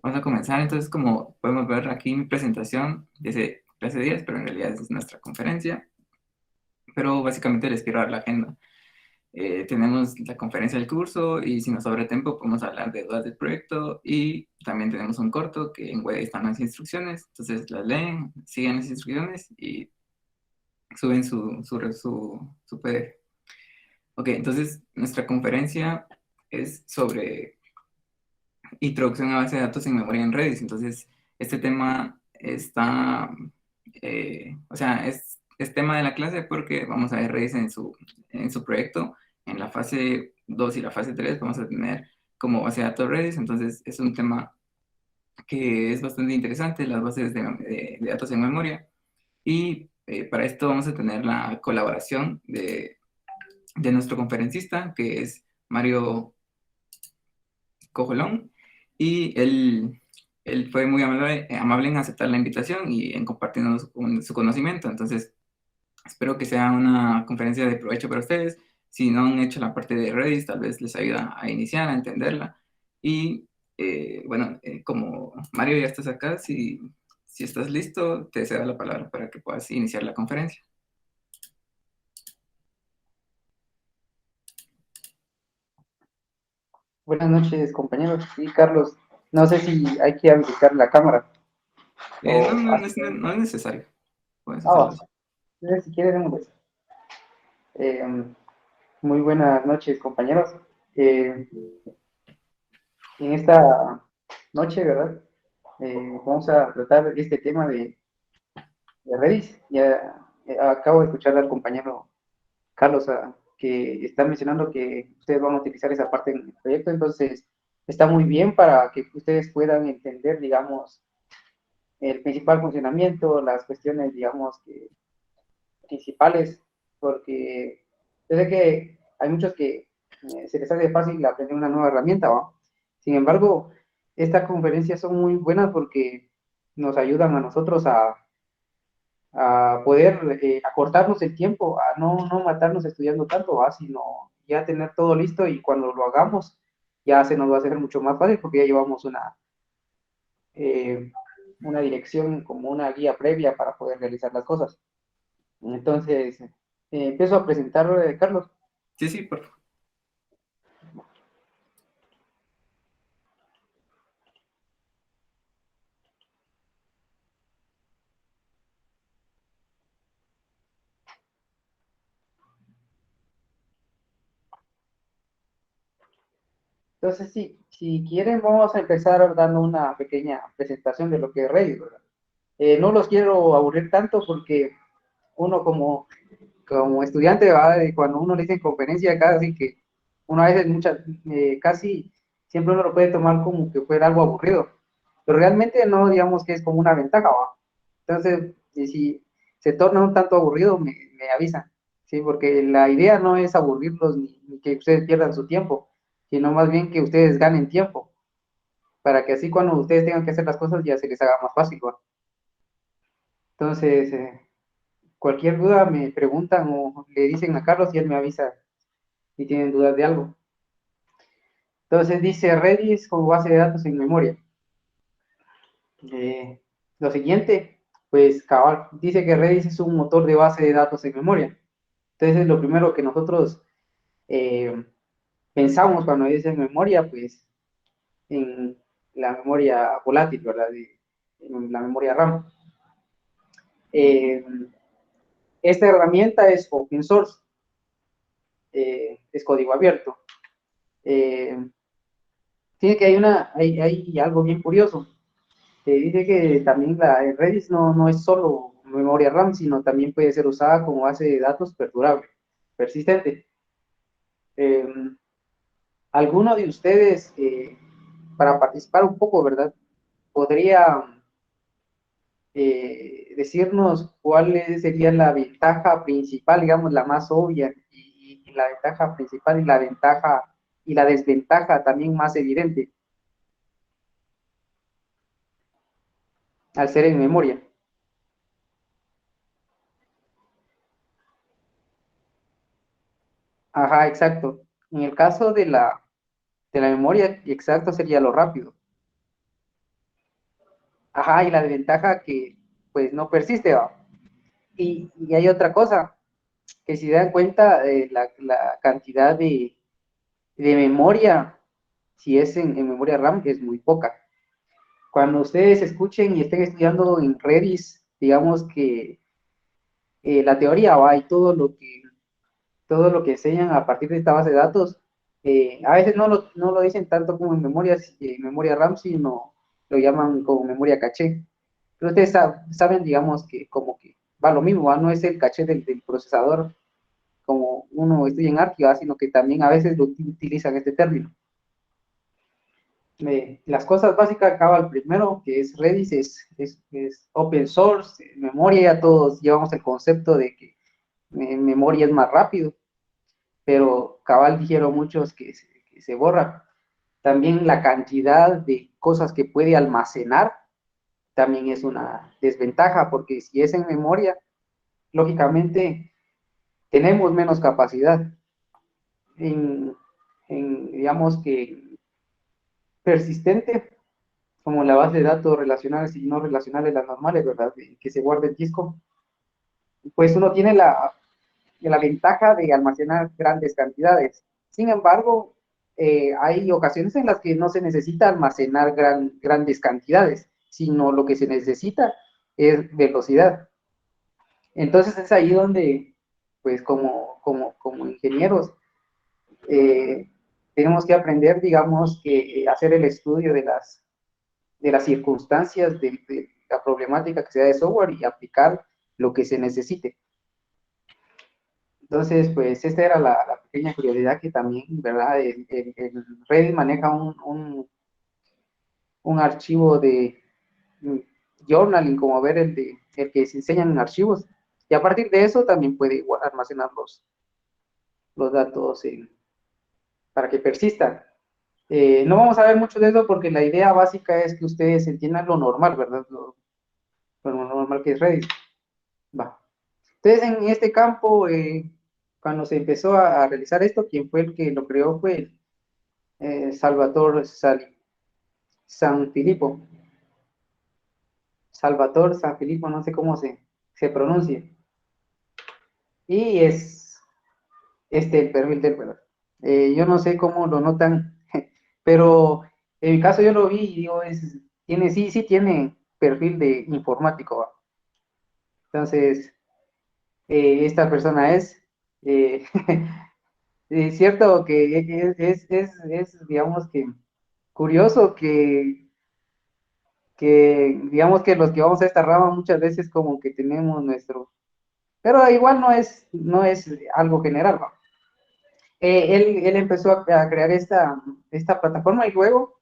Vamos a comenzar, entonces, como podemos ver aquí mi presentación, dice clase 10, pero en realidad es nuestra conferencia, pero básicamente les quiero dar la agenda. Tenemos la conferencia del curso y si nos sobra tiempo podemos hablar de dudas del proyecto y también tenemos un corto que en web están las instrucciones, entonces las leen, siguen las instrucciones y suben su PDF. Ok, entonces nuestra conferencia es sobre introducción a base de datos en memoria en Redis. Entonces, este tema está, o sea, es tema de la clase porque vamos a ver Redis en su proyecto. En la fase 2 y la fase 3 vamos a tener como base de datos Redis. Entonces, es un tema que es bastante interesante, las bases de datos en memoria. Y para esto vamos a tener la colaboración de nuestro conferencista, que es Mario Cojolón, y él fue muy amable en aceptar la invitación y en compartirnos su conocimiento. Entonces, espero que sea una conferencia de provecho para ustedes. Si no han hecho la parte de Redis, tal vez les ayuda a iniciar, a entenderla. Y bueno, como Mario ya estás acá, si estás listo, te cedo la palabra para que puedas iniciar la conferencia. Buenas noches, compañeros. Sí, Carlos, no sé si hay que habilitar la cámara No, o no, así. no es necesario. Puedes Ah, hacerlo va. así. Entonces, si quieren, démosle. Eh, Muy buenas noches, compañeros. Eh, en esta noche, ¿verdad? Vamos a tratar este tema de Redis. Ya acabo de escuchar al compañero Carlos que está mencionando que ustedes van a utilizar esa parte en el proyecto, entonces está muy bien para que ustedes puedan entender, digamos, el principal funcionamiento, las cuestiones, digamos, que principales, porque yo sé que hay muchos que se les hace fácil aprender una nueva herramienta, ¿va? Sin embargo, estas conferencias son muy buenas porque nos ayudan a nosotros a poder acortarnos el tiempo, a no matarnos estudiando tanto, ¿va? Sino ya tener todo listo y cuando lo hagamos ya se nos va a hacer mucho más fácil porque ya llevamos eh, una dirección como una guía previa para poder realizar las cosas. Entonces, empiezo a presentar, Carlos. Sí, sí, por favor. Entonces, sí, si quieren, vamos a empezar dando una pequeña presentación de lo que es Reddit, ¿verdad? No los quiero aburrir tanto porque uno como estudiante, ¿va? Cuando uno le dice en conferencia, casi que una vez casi siempre uno lo puede tomar como que fuera algo aburrido, pero realmente no digamos que es como una ventaja, ¿va? Entonces, si se torna un tanto aburrido, me avisan, ¿sí? Porque la idea no es aburrirlos ni que ustedes pierdan su tiempo, sino más bien que ustedes ganen tiempo, para que así cuando ustedes tengan que hacer las cosas ya se les haga más fácil, ¿va? Entonces, cualquier duda me preguntan o le dicen a Carlos y él me avisa si tienen dudas de algo. Entonces dice Redis como base de datos en memoria. Lo siguiente, pues cabal, dice que Redis es un motor de base de datos en memoria. Entonces es lo primero que nosotros eh, pensamos cuando dice memoria, pues en la memoria volátil, ¿verdad? En la memoria RAM. Eh, Esta herramienta es open source, es código abierto. Eh, Tiene que hay algo bien curioso. Dice que también el Redis no es solo memoria RAM, sino también puede ser usada como base de datos perdurable, persistente. Eh, ¿Alguno de ustedes, para participar un poco, ¿verdad? Podría decirnos cuál sería la ventaja principal, digamos, la más obvia, y la ventaja principal y la ventaja y la desventaja también más evidente al ser en memoria? Ajá, exacto. En el caso de la memoria, exacto sería lo rápido. ajá, y la desventaja que pues no persiste, ¿va? Y hay otra cosa, que si se dan cuenta, la cantidad de memoria, si es en memoria RAM, es muy poca. Cuando ustedes escuchen y estén estudiando en Redis, digamos que la teoría va y todo lo que enseñan a partir de esta base de datos, a veces no lo dicen tanto como en memoria RAM, sino lo llaman como memoria caché. Pero ustedes saben, digamos, que como que va lo mismo, ¿va? No es el caché del procesador como uno estudia en Archie, sino que también a veces lo utilizan este término. Las cosas básicas acaba el primero, que es Redis, es open source, memoria, ya todos llevamos el concepto de que memoria es más rápido, pero cabal dijeron muchos que se borra. También la cantidad de cosas que puede almacenar también es una desventaja, porque si es en memoria, lógicamente tenemos menos capacidad. En, digamos que persistente, como la base de datos relacionales y no relacionales, las normales, ¿verdad? Que se guarda el disco, pues uno tiene la ventaja de almacenar grandes cantidades. Sin embargo, hay ocasiones en las que no se necesita almacenar grandes cantidades, sino lo que se necesita es velocidad. Entonces es ahí donde, pues como ingenieros, eh, tenemos que aprender, digamos, que hacer el estudio de las circunstancias de la problemática que sea de software y aplicar lo que se necesite. Entonces, pues esta era la pequeña curiosidad que también, ¿verdad? El Redis maneja un archivo de journaling, como ver el que se enseñan en archivos. Y a partir de eso también puede igual almacenar los datos para que persistan. No vamos a ver mucho de eso porque la idea básica es que ustedes entiendan lo normal, ¿verdad? Lo normal que es Redis. Va. Entonces, en este campo, cuando se empezó a realizar esto, quien fue el que lo creó fue Salvatore San Filippo. Salvatore San Filippo, no sé cómo se pronuncia. Y es el perfil del ¿verdad? Yo no sé cómo lo notan, pero en mi caso yo lo vi y digo, sí tiene perfil de informático. ¿Va? Entonces, esta persona eh, es cierto que digamos que, curioso digamos que los que vamos a esta rama muchas veces como que tenemos pero igual no es algo general, ¿no? Él empezó a crear esta plataforma y luego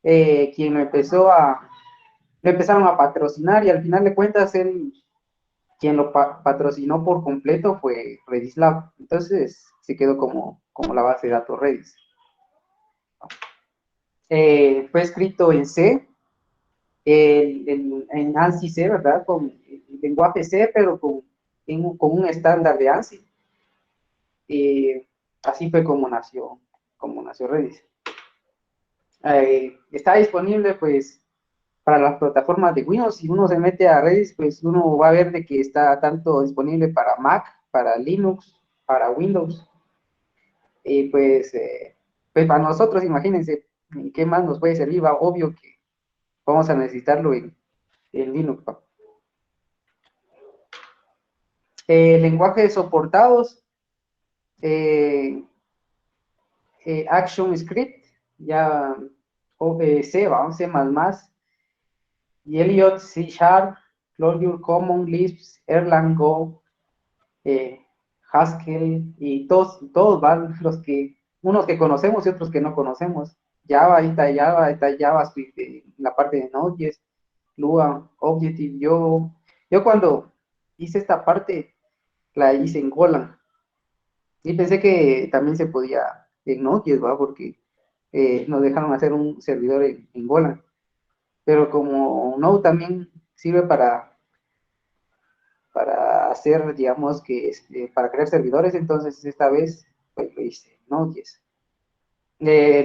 quien lo empezaron a patrocinar y al final de cuentas quien lo patrocinó por completo fue Redis Lab. Entonces se quedó como la base de datos Redis. Fue escrito en C, en ANSI C, ¿verdad? Con el lenguaje C, pero con un estándar de ANSI. Así fue como nació Redis. Está disponible, pues, para las plataformas de Windows. Si uno se mete a Redis, pues uno va a ver de que está tanto disponible para Mac, para Linux, para Windows. Y pues para nosotros, imagínense, ¿qué más nos puede servir? Va, obvio que vamos a necesitarlo en Linux. ¿Va? Lenguajes soportados, eh, ActionScript, ya C, vamos, C++, y Elliot, C Sharp, Clojure, Common, Lisp, Erlang, Go, eh, Haskell, y todos van unos que conocemos y otros que no conocemos. Java, está JavaScript, la parte de Node.js, Lua, Objective. Yo cuando hice esta parte, la hice en Golang, y pensé que también se podía en Node.js, ¿va? Porque nos dejaron hacer un servidor en Golang. Pero como Node también sirve para hacer, digamos que, para crear servidores, entonces esta vez pues, lo hice, Node.js.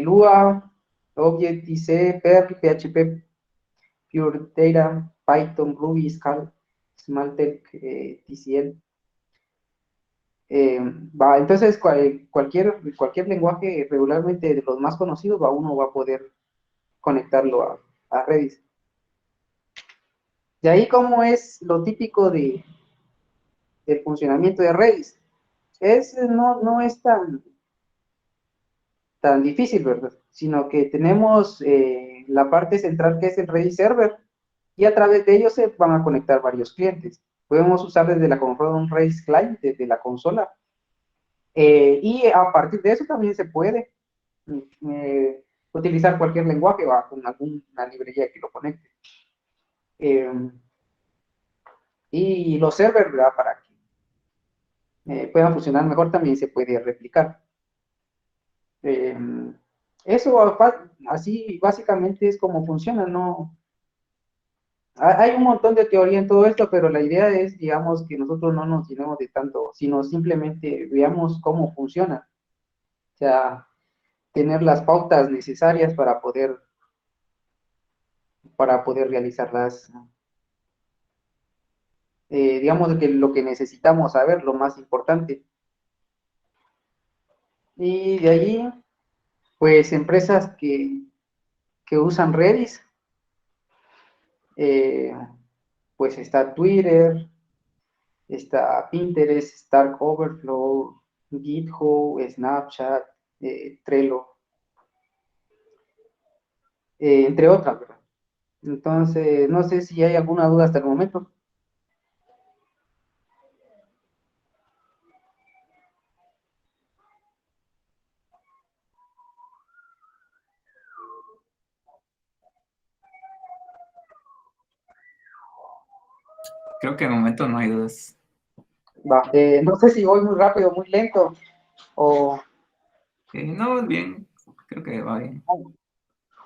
Lua, Objective-C, Perl, PHP, Pure Data, Python, Ruby, Scala, Symantec, TCL. Entonces cualquier lenguaje regularmente de los más conocidos, uno va a poder conectarlo a Redis. De ahí, ¿cómo es lo típico del funcionamiento de Redis? No es tan difícil, ¿verdad? Sino que tenemos la parte central que es el Redis Server, y a través de ellos se van a conectar varios clientes. Podemos usar desde la consola un Redis Client, desde la consola, y a partir de eso también se puede utilizar cualquier lenguaje o con alguna librería que lo conecte. Eh, y los servers, ¿verdad? Para que puedan funcionar mejor también se puede replicar. Eh, Eso así básicamente es como funciona, ¿no? Hay un montón de teoría en todo esto, pero la idea es, digamos, que nosotros no nos llenemos de tanto, sino simplemente veamos cómo funciona. O sea, tener las pautas necesarias para poder realizarlas. Digamos que lo que necesitamos saber, lo más importante. Y de ahí, pues empresas que usan Redis, eh, pues está Twitter, está Pinterest, Stack Overflow, GitHub, Snapchat, Trello, entre otras, ¿verdad? Entonces, no sé si hay alguna duda hasta el momento. Creo que de momento no hay dudas. Va, no sé si voy muy rápido, muy lento, o... No, bien, creo que va bien.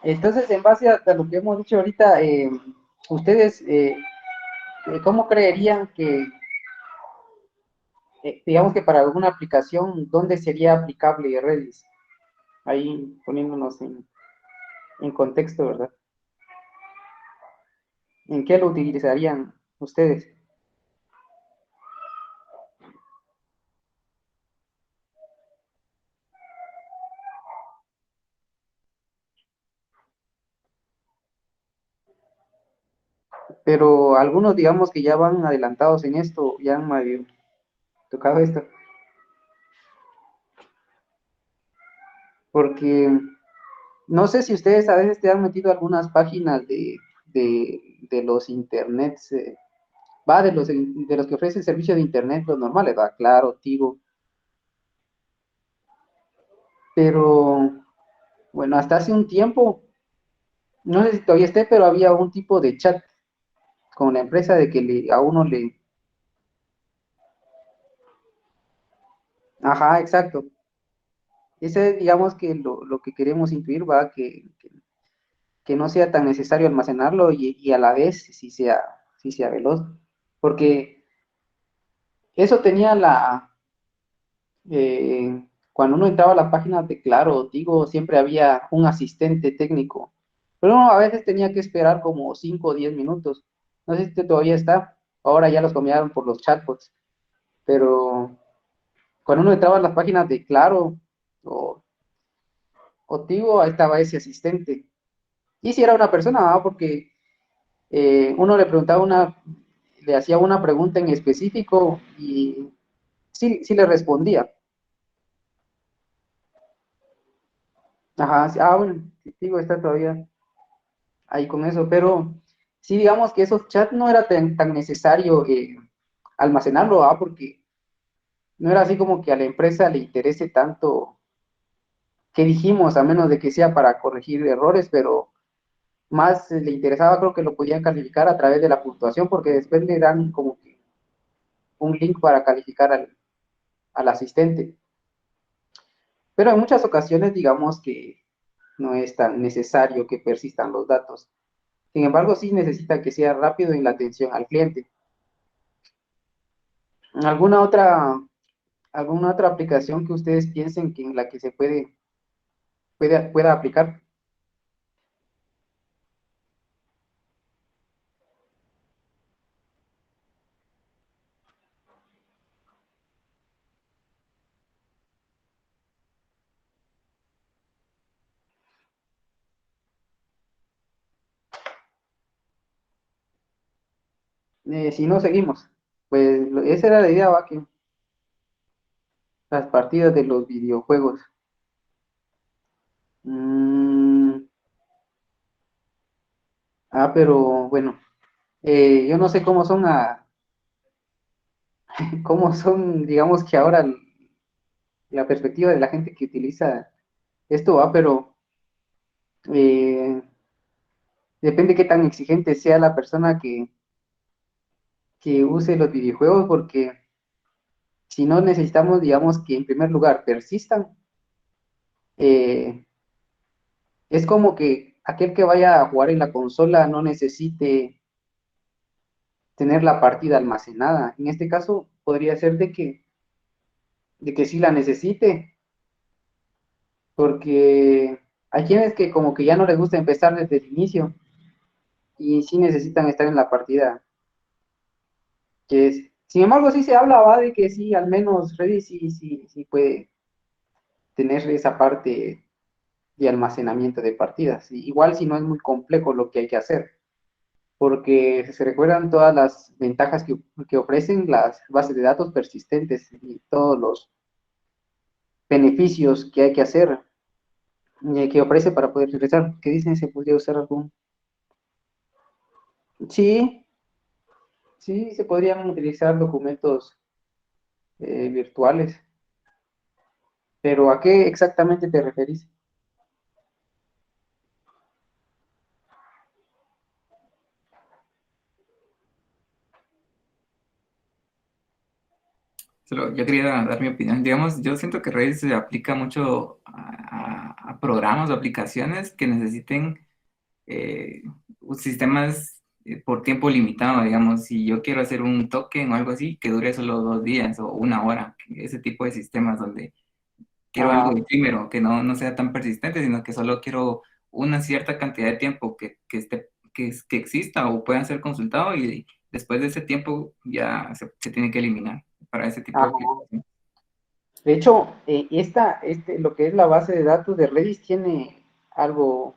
Entonces, en base a lo que hemos dicho ahorita, ustedes, ¿cómo creerían que, digamos que para alguna aplicación, dónde sería aplicable Redis? Ahí poniéndonos en contexto, ¿verdad? ¿En qué lo utilizarían ustedes? Pero algunos, digamos que ya van adelantados en esto, ya han medio tocado esto, porque no sé si ustedes a veces te han metido algunas páginas de los internets, de los que ofrecen servicio de internet, los normales, va, Claro, Tigo, pero bueno, hasta hace un tiempo, no sé si todavía esté, pero había un tipo de chat con la empresa de que a uno le... Ajá, exacto. Ese es, digamos que lo que queremos intuir, va, que no sea tan necesario almacenarlo y a la vez sí sea veloz. Porque eso tenía cuando uno entraba a la página de Claro, digo, siempre había un asistente técnico, pero uno a veces tenía que esperar como 5 o 10 minutos. No sé si todavía está, ahora ya los cambiaron por los chatbots, pero cuando uno entraba a las páginas de Claro o, o Tigo, ahí estaba ese asistente. Y si era una persona, porque uno le hacía una pregunta en específico y sí le respondía. Ajá, sí, bueno, digo, está todavía ahí con eso, pero sí digamos que esos chats no era tan necesario almacenarlo, porque no era así como que a la empresa le interese tanto que dijimos, a menos de que sea para corregir errores, pero más le interesaba, creo que lo podían calificar a través de la puntuación, porque después le dan como que un link para calificar al asistente. Pero en muchas ocasiones, digamos que no es tan necesario que persistan los datos. Sin embargo, sí necesita que sea rápido en la atención al cliente. ¿Alguna otra aplicación que ustedes piensen que en la que se pueda aplicar? Si no seguimos, pues esa era la idea, va, que las partidas de los videojuegos. Mm, pero bueno, yo no sé cómo son cómo son, digamos que ahora la perspectiva de la gente que utiliza esto, va, pero eh, depende qué tan exigente sea la persona que use los videojuegos, porque si no necesitamos, digamos, que en primer lugar persistan. eh, es como que aquel que vaya a jugar en la consola no necesite tener la partida almacenada. En este caso, podría ser de que sí la necesite, porque hay quienes que como que ya no les gusta empezar desde el inicio y sí necesitan estar en la partida. Sin embargo, sí se habla, va, de que sí, al menos Redis sí puede tener esa parte de almacenamiento de partidas. Igual si no es muy complejo lo que hay que hacer, porque se recuerdan todas las ventajas que ofrecen las bases de datos persistentes y todos los beneficios que hay que hacer, que ofrece para poder regresar. ¿Qué dicen? ¿Se podría usar algún? Sí, sí, se podrían utilizar documentos virtuales, pero ¿a qué exactamente te referís? Yo quería dar mi opinión. Digamos, yo siento que Redis se aplica mucho a programas o aplicaciones que necesiten eh, sistemas por tiempo limitado. Digamos, si yo quiero hacer un token o algo así, que dure solo 2 días o una hora, ese tipo de sistemas donde quiero algo Ajá, efímero, que no sea tan persistente, sino que solo quiero una cierta cantidad de tiempo que exista o pueda ser consultado y después de ese tiempo ya se tiene que eliminar para ese tipo de ajá. aplicación. De hecho, lo que es la base de datos de Redis tiene algo,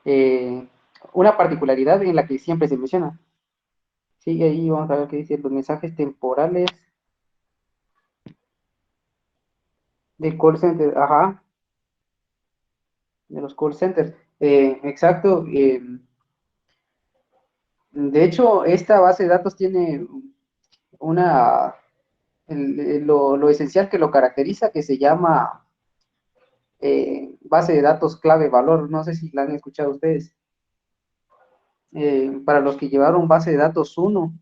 eh, una particularidad en la que siempre se menciona. Sí, ahí vamos a ver qué dice los mensajes temporales de call center, ajá, de los call centers. Exacto. De hecho, esta base de datos tiene una, lo esencial que lo caracteriza, que se llama base de datos clave valor. No sé si la han escuchado ustedes. Para los que llevaron base de datos uno,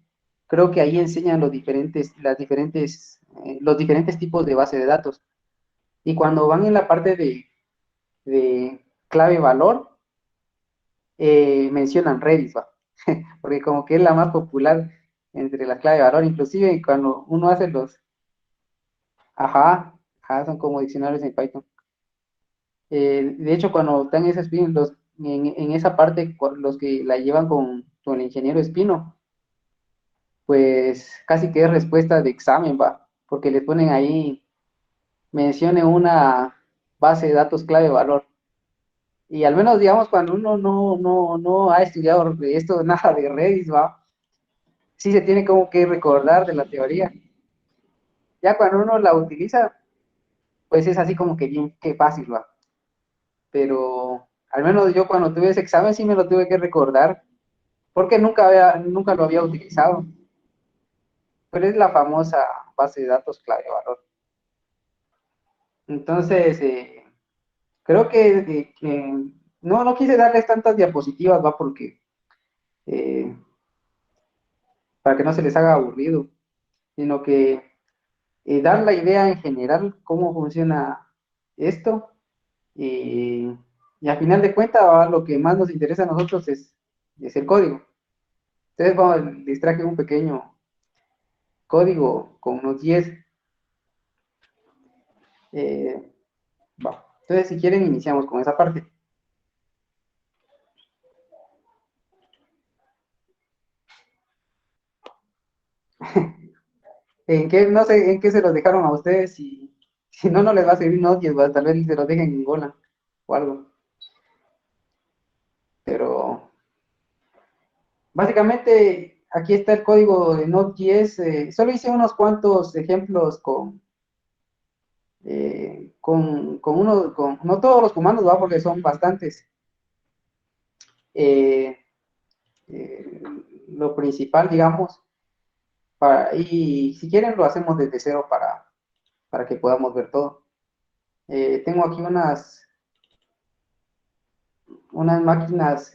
creo que ahí enseñan los diferentes tipos de base de datos. Y cuando van en la parte de clave valor, mencionan Redis, ¿va? Porque como que es la más popular entre las clave valor, inclusive cuando uno hace ajá, ajá, son como diccionarios en Python. De hecho, cuando están esas en esa parte, los que la llevan con el ingeniero Espino, pues casi que es respuesta de examen, va, porque le ponen ahí, mencione una base de datos clave valor. Y al menos, digamos, cuando uno no ha estudiado de esto, nada de Redis, va, sí se tiene como que recordar de la teoría. Ya cuando uno la utiliza, pues es así como que bien, qué fácil, va. Pero al menos yo cuando tuve ese examen sí me lo tuve que recordar, porque nunca lo había utilizado. Pero es la famosa base de datos clave valor. Entonces, creo que no quise darles tantas diapositivas, va, porque eh, para que no se les haga aburrido, sino que dar la idea en general cómo funciona esto y, y al final de cuentas lo que más nos interesa a nosotros es el código. Entonces les traje un pequeño código con unos 10. eh, va. Entonces si quieren iniciamos con esa parte. No sé en qué se los dejaron a ustedes, si no, no les va a servir Node.js, tal vez se los dejen en Golang o algo. Pero básicamente aquí está el código de Node.js. Solo hice unos cuantos ejemplos no todos los comandos, ¿va? Porque son bastantes. Eh, eh, lo principal, digamos, y si quieren lo hacemos desde cero para que podamos ver todo. Tengo aquí unas máquinas,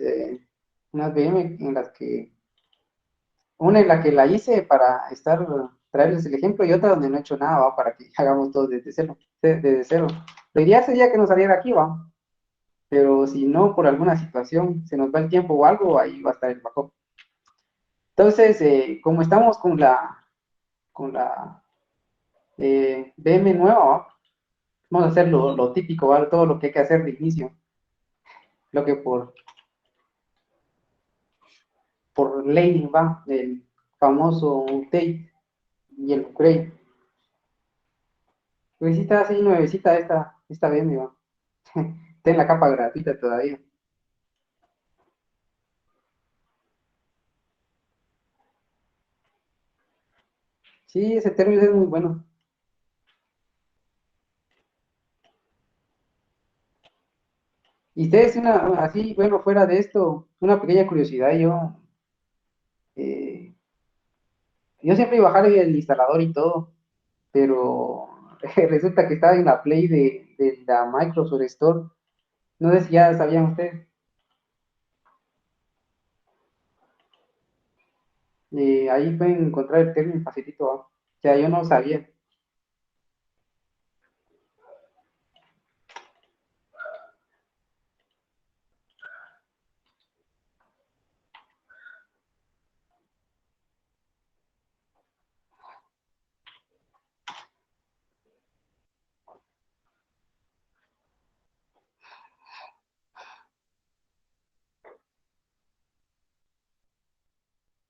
unas VM en las que, una en la que la hice para traerles el ejemplo y otra donde no he hecho nada, ¿va? Para que hagamos todo desde cero, desde cero. Lo ideal sería que nos saliera aquí, ¿va? Pero si no, por alguna situación, se nos va el tiempo o algo, ahí va a estar el backup. Entonces, como estamos con la VM nueva, ¿va? Vamos a hacer lo típico, ¿va? Todo lo que hay que hacer de inicio, lo que por ley va, el famoso update y el upgrade. Nuevecita, así nuevecita esta VM, va. Está en la capa gratuita todavía. Sí, ese término es muy bueno. Y ustedes, así, bueno, fuera de esto, una pequeña curiosidad, eh, yo siempre iba a bajar el instalador y todo, pero resulta que estaba en la Play de la Microsoft Store. No sé si ya sabían ustedes. Ahí pueden encontrar el término facilito, ¿va? O sea, yo no sabía.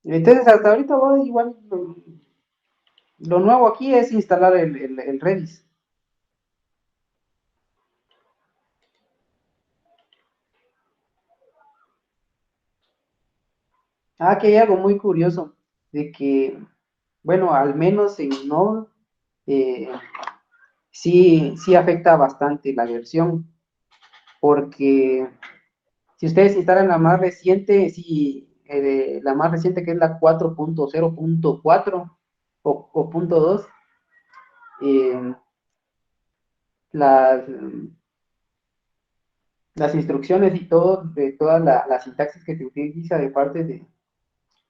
Entonces, hasta ahorita va igual. Lo nuevo aquí es instalar el Redis. Ah, que hay algo muy curioso, de que, bueno, al menos en Node, eh, sí afecta bastante la versión, porque si ustedes instalan la más reciente, si la más reciente que es la 4.0.4 o punto 2, eh, las, las instrucciones y todo, de toda la sintaxis que se utiliza de parte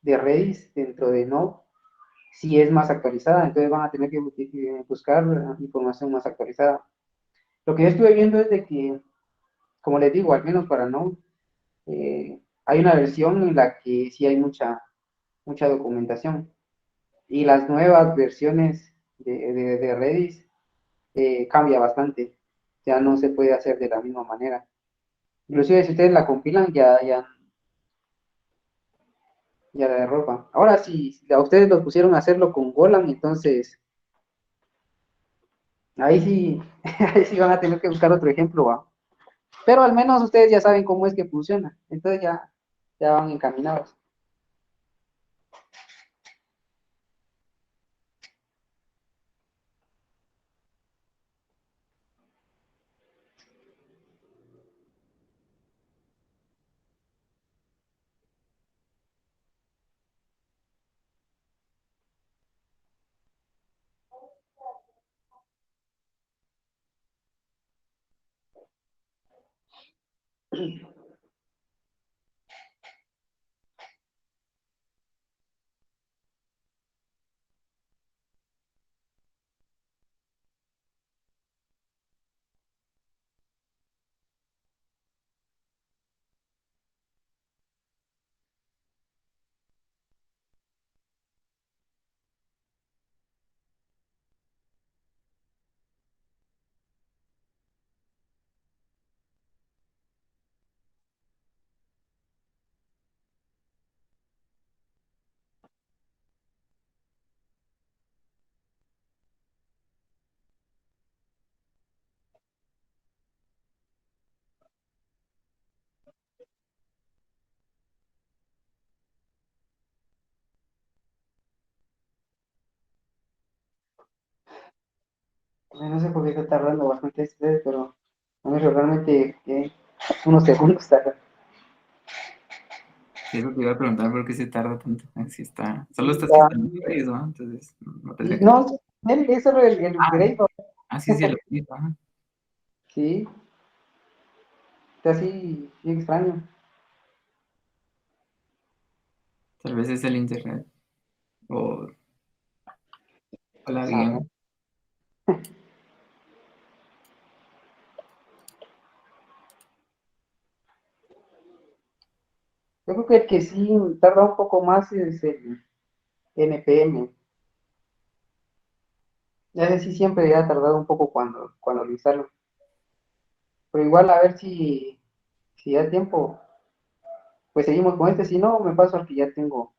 de Redis dentro de Node, sí es más actualizada, entonces van a tener que buscar información más actualizada. Lo que yo estuve viendo es de que, como les digo, al menos para Node, hay una versión en la que sí hay mucha documentación. Y las nuevas versiones de Redis cambia bastante. Ya no se puede hacer de la misma manera. Inclusive si ustedes la compilan, ya la derropa. Ahora, si a ustedes los pusieron a hacerlo con Golang, entonces ahí sí, ahí sí van a tener que buscar otro ejemplo, ¿va? Pero al menos ustedes ya saben cómo es que funciona. Entonces ya van encaminados. No sé por qué está tardando bastante este, pero a mí realmente unos segundos tarda. Sí, eso te iba a preguntar por qué se tarda tanto. Si está, solo Y, estás instalando Redis, ¿no? Entonces no tendría y que ser. no, es solo el upgrade, ¿no? Sí, sí, lo mismo, ajá. Sí, está así, bien extraño. Tal vez es el internet o la Sabe. VM. Yo creo que el que sí tarda un poco más es el NPM. Ese sí siempre ha tardado un poco cuando lo instalo. Pero igual a ver si da tiempo, pues seguimos con este. Si no, me paso al que ya tengo.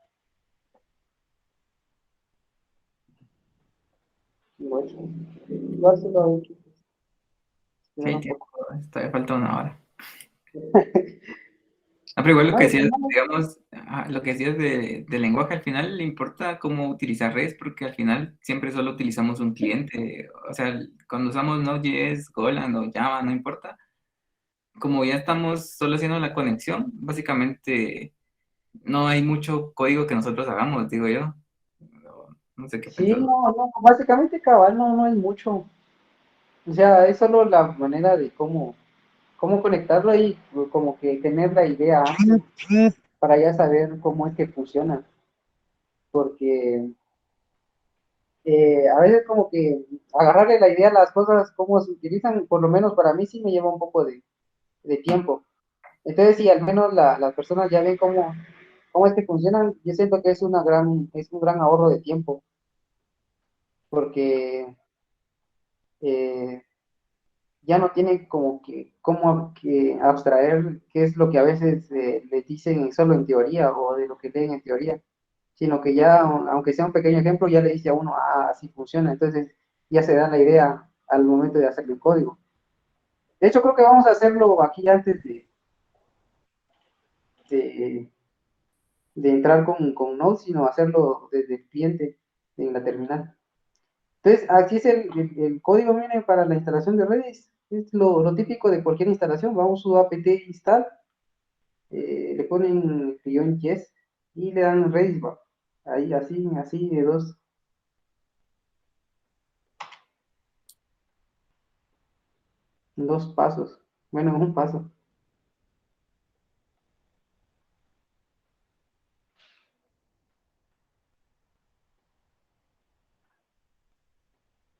Igual, igual solo hay que Sí, esperar hay un tiempo, poco. todavía falta una hora. Ah, pero igual lo No, que de todas decías, maneras, digamos, lo que decías del lenguaje, al final le importa cómo utilizar Redis, porque al final siempre solo utilizamos un cliente. O sea, cuando usamos Node.js, Golang o Java, no importa. Como ya estamos solo haciendo la conexión, básicamente no hay mucho código que nosotros hagamos, digo yo. No sé qué sí, pensás. no, básicamente cabal no hay mucho. O sea, es solo la manera de cómo conectarlo y como que tener la idea antes para ya saber cómo es que funciona. Porque a veces como que agarrarle la idea a las cosas, cómo se utilizan, por lo menos para mí sí me lleva un poco de tiempo. Entonces, si al menos las personas ya ven cómo es que funcionan, yo siento que es un gran ahorro de tiempo, porque eh, ya no tienen como que cómo que abstraer qué es lo que a veces les dicen solo en teoría o de lo que leen en teoría, sino que ya, aunque sea un pequeño ejemplo, ya le dice a uno, ah, así funciona, entonces ya se da la idea al momento de hacer el código. De hecho, creo que vamos a hacerlo aquí antes de, de entrar con Node, sino hacerlo desde el cliente en la terminal. Entonces, aquí es el código, miren, para la instalación de Redis. Es lo típico de cualquier instalación. Vamos a apt install, le ponen -yes y le dan Redis, va. Ahí, así de dos pasos. Bueno, un paso.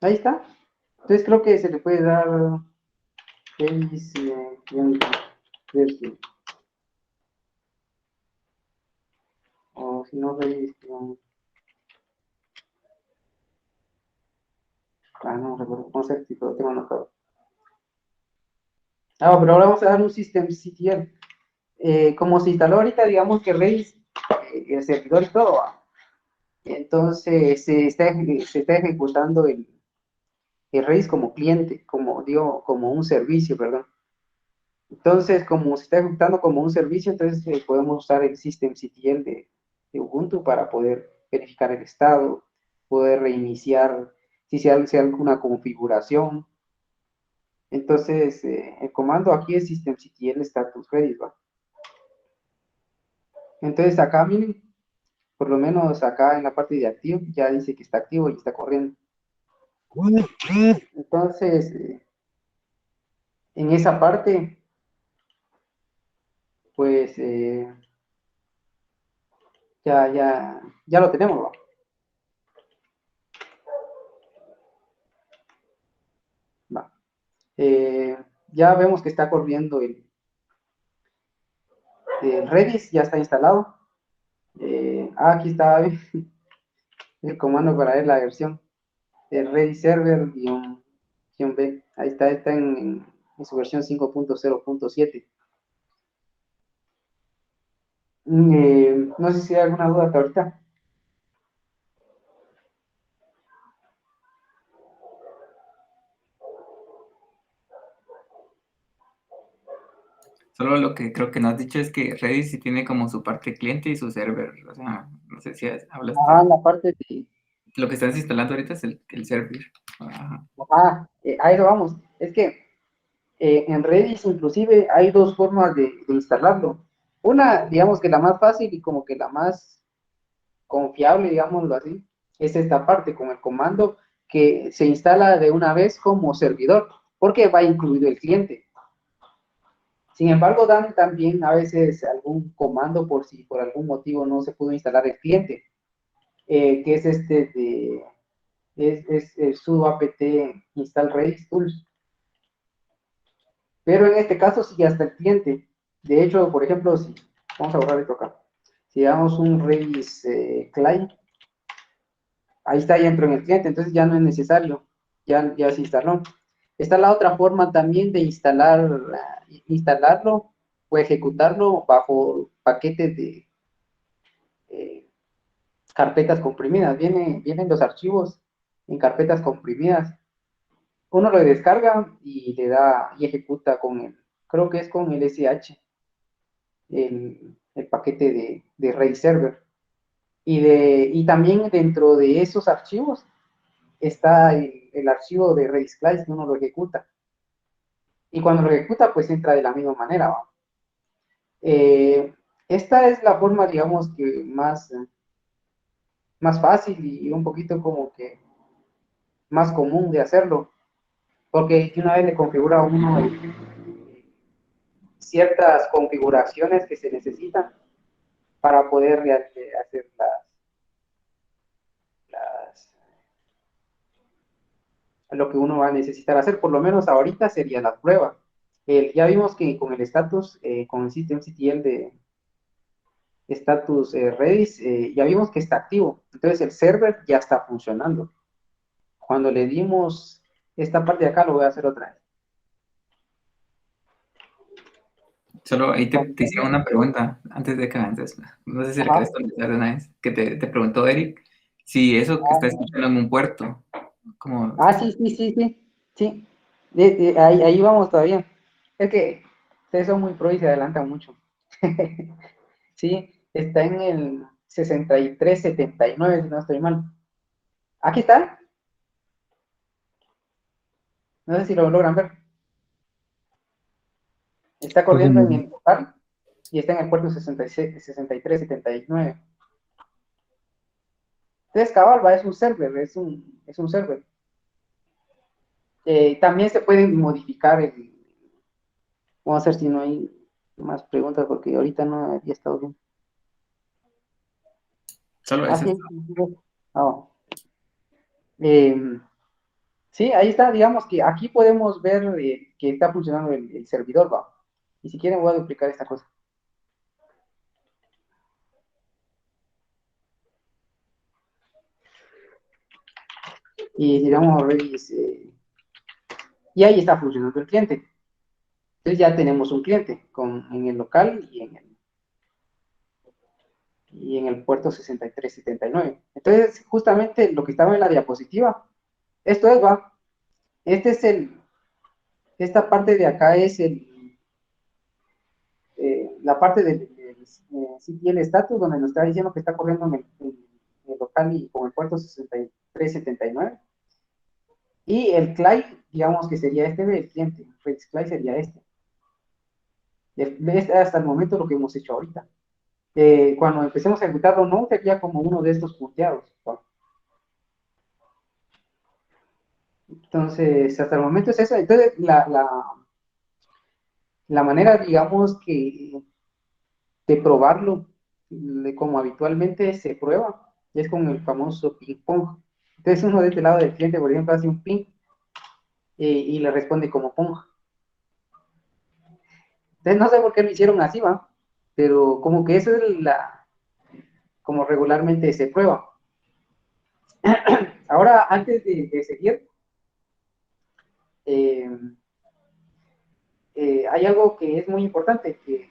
Ahí está. Entonces creo que se le puede dar Redis, version, o si no, Redis, no recuerdo cómo se lo tengo anotado. Ah, pero ahora vamos a dar un systemctl. Como se instaló ahorita, digamos que Redis, el servidor y todo, ¿va? Entonces se está ejecutando el Redis como cliente, como digo, como un servicio, perdón. Entonces, como se está ejecutando como un servicio, entonces podemos usar el systemctl de Ubuntu para poder verificar el estado, poder reiniciar si se hace alguna configuración. Entonces, el comando aquí es systemctl status Redis, ¿va? Entonces, acá, miren, por lo menos acá en la parte de activo, ya dice que está activo y está corriendo. Entonces, en esa parte, pues ya lo tenemos, ¿va? Va. Eh, ya vemos que está corriendo el Redis, ya está instalado. Aquí está el comando para ver la versión. El Redis server-b. Ahí está en su versión 5.0.7. No sé si hay alguna duda hasta ahorita. Solo lo que creo que no has dicho es que Redis sí tiene como su parte cliente y su server. O sea, no sé si hablaste. La parte de, Lo que estás instalando ahorita es el server. Ajá. A eso vamos. Es que en Redis inclusive hay dos formas de instalarlo. Una, digamos que la más fácil y como que la más confiable, digámoslo así, es esta parte con el comando que se instala de una vez como servidor, porque va incluido el cliente. Sin embargo, dan también a veces algún comando por si por algún motivo no se pudo instalar el cliente, que es este de es el sudo apt install redis tools. Pero en este caso sí hasta el cliente. De hecho, por ejemplo, si vamos a borrar esto acá, si damos un redis client, ahí está, ya entró en el cliente, entonces ya no es necesario, ya se instaló. Está la otra forma también de instalarlo o ejecutarlo bajo paquetes de eh, carpetas comprimidas. Vienen los archivos en carpetas comprimidas. Uno lo descarga y le da y ejecuta con el, creo que es con el SH, el paquete de Redis Server. Y también dentro de esos archivos está el archivo de Redis Client que uno lo ejecuta. Y cuando lo ejecuta, pues entra de la misma manera. ¿Va? Esta es la forma, digamos, que más fácil y un poquito como que más común de hacerlo, porque una vez le configura a uno ciertas configuraciones que se necesitan para poder hacer las, lo que uno va a necesitar hacer, por lo menos ahorita sería la prueba. Ya vimos que con el status, con el systemctl de status Redis, ya vimos que está activo. Entonces el server ya está funcionando. Cuando le dimos esta parte de acá, lo voy a hacer otra vez. Solo ahí Cuando te hicieron una pregunta antes de que avances. No sé si le querés ajá, contestar de una vez. Que te preguntó Eric si eso que está escuchando en un puerto, como sí, sí, sí, sí, sí. Ahí vamos todavía. Es que ustedes son muy pro y se adelantan mucho. Sí, está en el 6379, si no estoy mal. Aquí está. No sé si lo logran ver. Está corriendo en el local y está en el puerto 6379. Entonces, cabal, es un server, es un server. También se pueden modificar el. Vamos a ver si no hay más preguntas porque ahorita no había estado bien. solo Ah, eso. sí. Ah, eh, sí, ahí está, digamos que aquí podemos ver que está funcionando el servidor, va. Y si quieren voy a duplicar esta cosa. Y si vamos a ver, y ahí está funcionando el cliente. Entonces ya tenemos un cliente en el local y en el puerto 6379. Entonces, justamente lo que estaba en la diapositiva, esto es, va, este es esta parte de acá es la parte del CTL status, donde nos está diciendo que está corriendo en el local y con el puerto 6379. Y el client, digamos que sería este del cliente, el client sería este. Es hasta el momento lo que hemos hecho ahorita. Cuando empecemos a ejecutarlo, no sería como uno de estos punteados. ¿No? Entonces, hasta el momento es eso. Entonces, la manera, digamos, que de probarlo, como habitualmente se prueba, es con el famoso ping-pong. Entonces, uno de este lado del cliente, por ejemplo, hace un ping y le responde como pong. Entonces, no sé por qué lo hicieron así, va, pero como que eso es como regularmente se prueba. Ahora, antes de seguir, eh, hay algo que es muy importante, que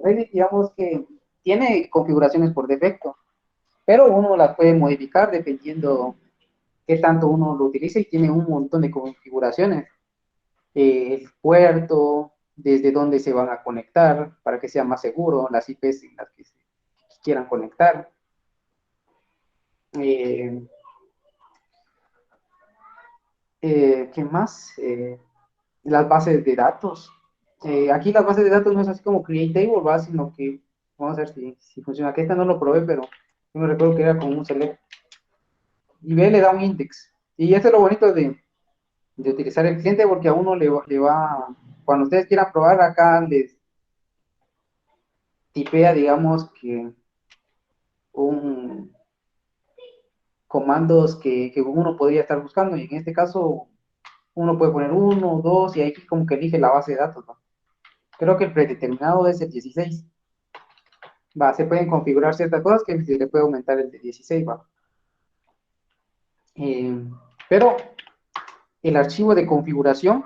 Reddit, digamos que tiene configuraciones por defecto, pero uno las puede modificar dependiendo qué tanto uno lo utilice y tiene un montón de configuraciones. El puerto, desde dónde se van a conectar para que sea más seguro, las IPs en las que se quieran conectar. Eh, ¿Qué más? Las bases de datos. Aquí las bases de datos no es así como create table, ¿va? Sino que vamos a ver si funciona. Aquí esta no lo probé, pero yo me recuerdo que era como un select. Y B le da un index. Y eso es lo bonito de utilizar el cliente porque a uno cuando ustedes quieran probar acá, les tipea, digamos, que un comandos que uno podría estar buscando. Y en este caso, uno puede poner uno, dos, y ahí como que elige la base de datos, ¿no? Creo que el predeterminado es el 16. Va, se pueden configurar ciertas cosas que se le puede aumentar el de 16, va. Eh, pero el archivo de configuración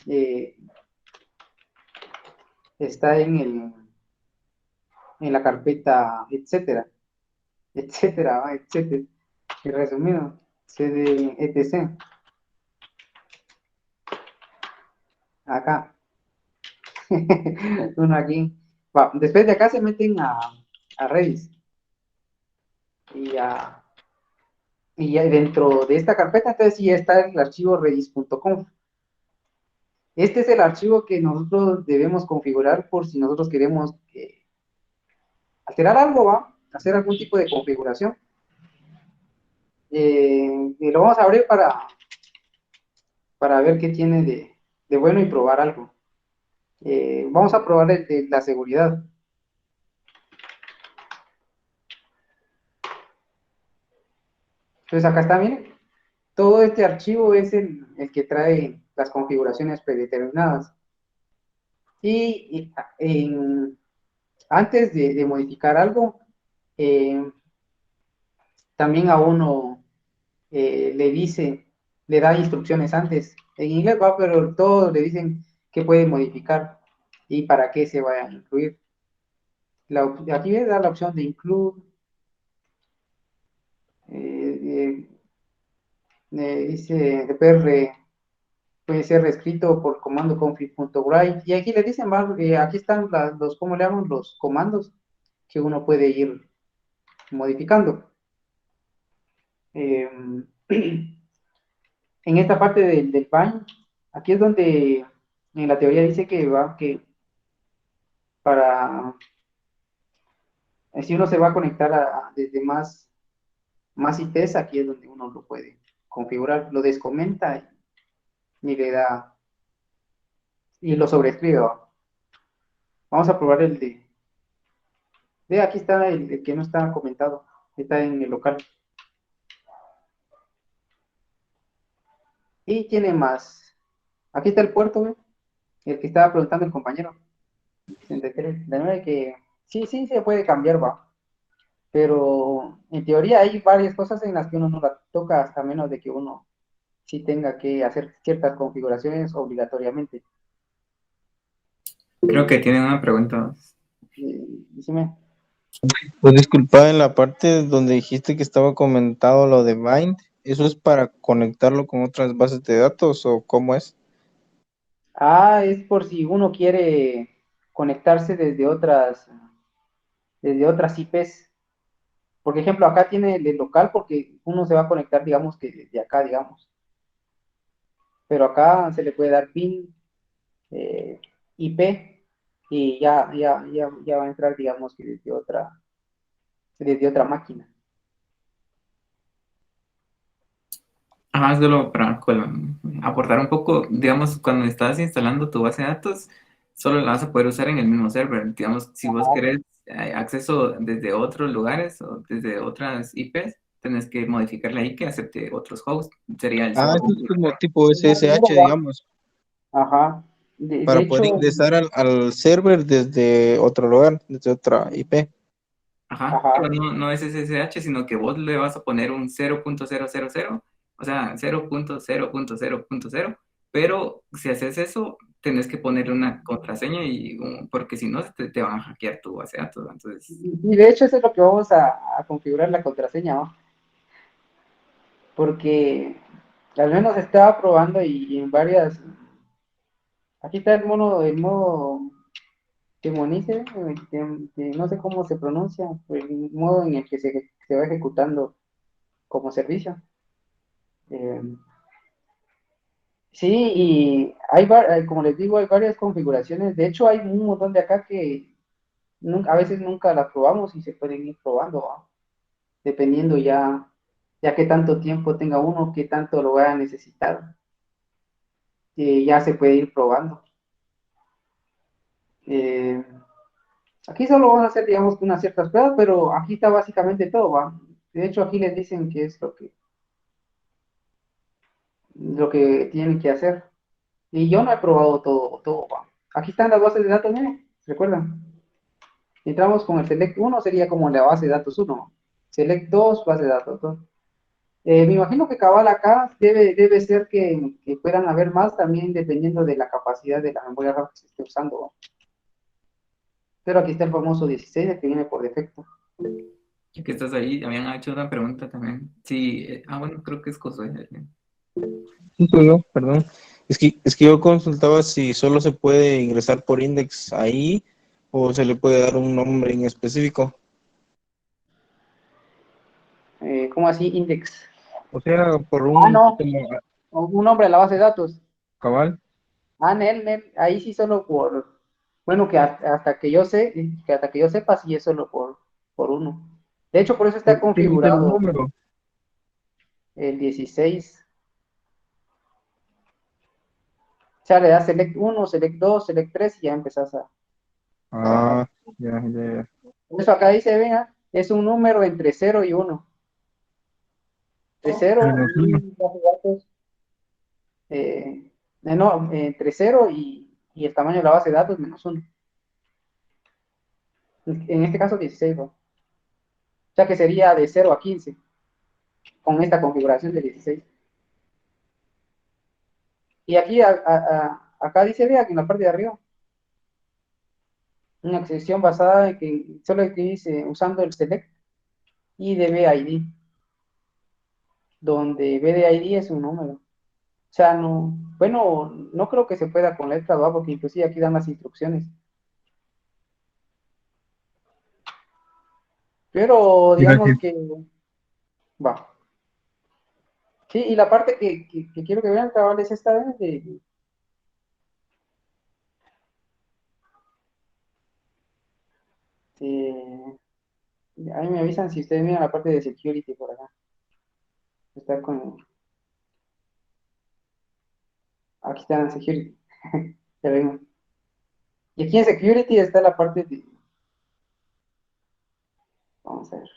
eh, está en la carpeta, etcétera, va, etcétera. Y resumido, cd etc. Acá. Uno aquí. Va, después de acá se meten a Redis. Y a, y ya dentro de esta carpeta, entonces sí está el archivo redis.conf. Este es el archivo que nosotros debemos configurar por si nosotros queremos alterar algo, ¿va? Hacer algún tipo de configuración. Y lo vamos a abrir para ver qué tiene de bueno y probar algo. Vamos a probar el de la seguridad. Entonces acá está, miren. Todo este archivo es el que trae las configuraciones predeterminadas. Y antes de modificar algo, eh, también a uno le dice, le da instrucciones antes. En inglés va, pero todos le dicen qué puede modificar y para qué se va a incluir. Aquí da la opción de include, eh, dice, puede ser reescrito por comando config.write. Y aquí le dicen, aquí están ¿cómo le llaman? Los comandos que uno puede ir modificando. Eh, en esta parte del bind, aquí es donde en la teoría dice que para, si uno se va a conectar desde más IPs, aquí es donde uno lo puede configurar, lo descomenta y le da, y lo sobrescribe, ¿va? Vamos a probar aquí está el que no está comentado, está en el local. Y tiene más, aquí está el puerto, ¿ve? El que estaba preguntando el compañero, 63, de nuevo que sí se puede cambiar, va. Pero en teoría hay varias cosas en las que uno no la toca hasta menos de que uno sí tenga que hacer ciertas configuraciones obligatoriamente. Creo que tienen una pregunta. Decime. Pues disculpa, en la parte donde dijiste que estaba comentado lo de Bind, ¿eso es para conectarlo con otras bases de datos o cómo es? Es por si uno quiere conectarse desde otras IPs. Por ejemplo, acá tiene el local porque uno se va a conectar, digamos que desde acá, digamos. Pero acá se le puede dar PIN, IP, y ya va a entrar, digamos que desde otra máquina. Solo para aportar un poco, digamos, cuando estás instalando tu base de datos, solo la vas a poder usar en el mismo server. Digamos, si vos querés acceso desde otros lugares o desde otras IPs, tenés que modificarle ahí que acepte otros hosts. Sería el Ah, segundo. esto es como tipo SSH, digamos, Ajá. De para poder hecho, ingresar al server desde otro lugar, desde otra IP. Ajá, pero ajá. no es SSH, sino que vos le vas a poner un 0.000, o sea, 0.0.0.0, pero si haces eso, tenés que ponerle una contraseña porque si no, te van a hackear tu base de datos. Entonces, Y de hecho eso es lo que vamos a configurar la contraseña, ¿no? Porque al menos estaba probando y en varias. Aquí está el modo que monice, que no sé cómo se pronuncia, el modo en el que se va ejecutando como servicio. Eh, Sí, y como les digo, hay varias configuraciones. De hecho, hay un montón de acá que a veces nunca las probamos y se pueden ir probando, ¿va? Dependiendo ya qué tanto tiempo tenga uno, qué tanto lo vaya a necesitar, ya se puede ir probando. Eh, Aquí solo vamos a hacer, digamos, unas ciertas pruebas, pero aquí está básicamente todo, ¿va? De hecho, aquí les dicen qué es lo que tienen que hacer. Y yo no he probado todo, ¿va? Aquí están las bases de datos, miren, ¿recuerdan? Entramos con el Select 1, sería como la base de datos 1. Select 2, base de datos 2. Me imagino que cabal acá debe ser que puedan haber más también dependiendo de la capacidad de la memoria RAM que se esté usando, ¿va? Pero aquí está el famoso 16, el que viene por defecto. Ya que estás ahí, habían hecho una pregunta también. Sí, bueno, creo que es Josué. Sí, soy yo, perdón. Es que yo consultaba si solo se puede ingresar por index ahí o se le puede dar un nombre en específico. ¿Cómo así? Index. O sea, por Ah, un no, como un nombre a la base de datos. cabal. Ah, Nel, ahí sí solo bueno, que hasta que yo sé, que hasta que yo sepa, sí es solo por uno. De hecho, por eso está Tiene que ser un configurado número. el 16. O sea, le das Select 1, Select 2, Select 3 y ya empezás a trabajar. Ah, ya, ya, ya. Por eso acá dice, vea, es un número entre 0 y 1. Entre 0 Menos uno. y base de datos, no, entre 0 y el tamaño de la base de datos menos 1. En este caso 16, ¿no? O sea que sería de 0 a 15 con esta configuración de 16. Y aquí, acá dice, vea, que en la parte de arriba, una excepción basada en que solo que dice usando el select y de BID, donde BDID es un número. O sea, no, bueno, no creo que se pueda con letra, ¿va? Porque inclusive aquí dan las instrucciones. Pero digamos Fíjate. que va. Sí, y la parte que quiero que vean, cabal, es esta vez de- ahí me avisan si ustedes miran la parte de security por acá. Está aquí está en security. Ya vemos. Y aquí en security está la parte vamos a ver,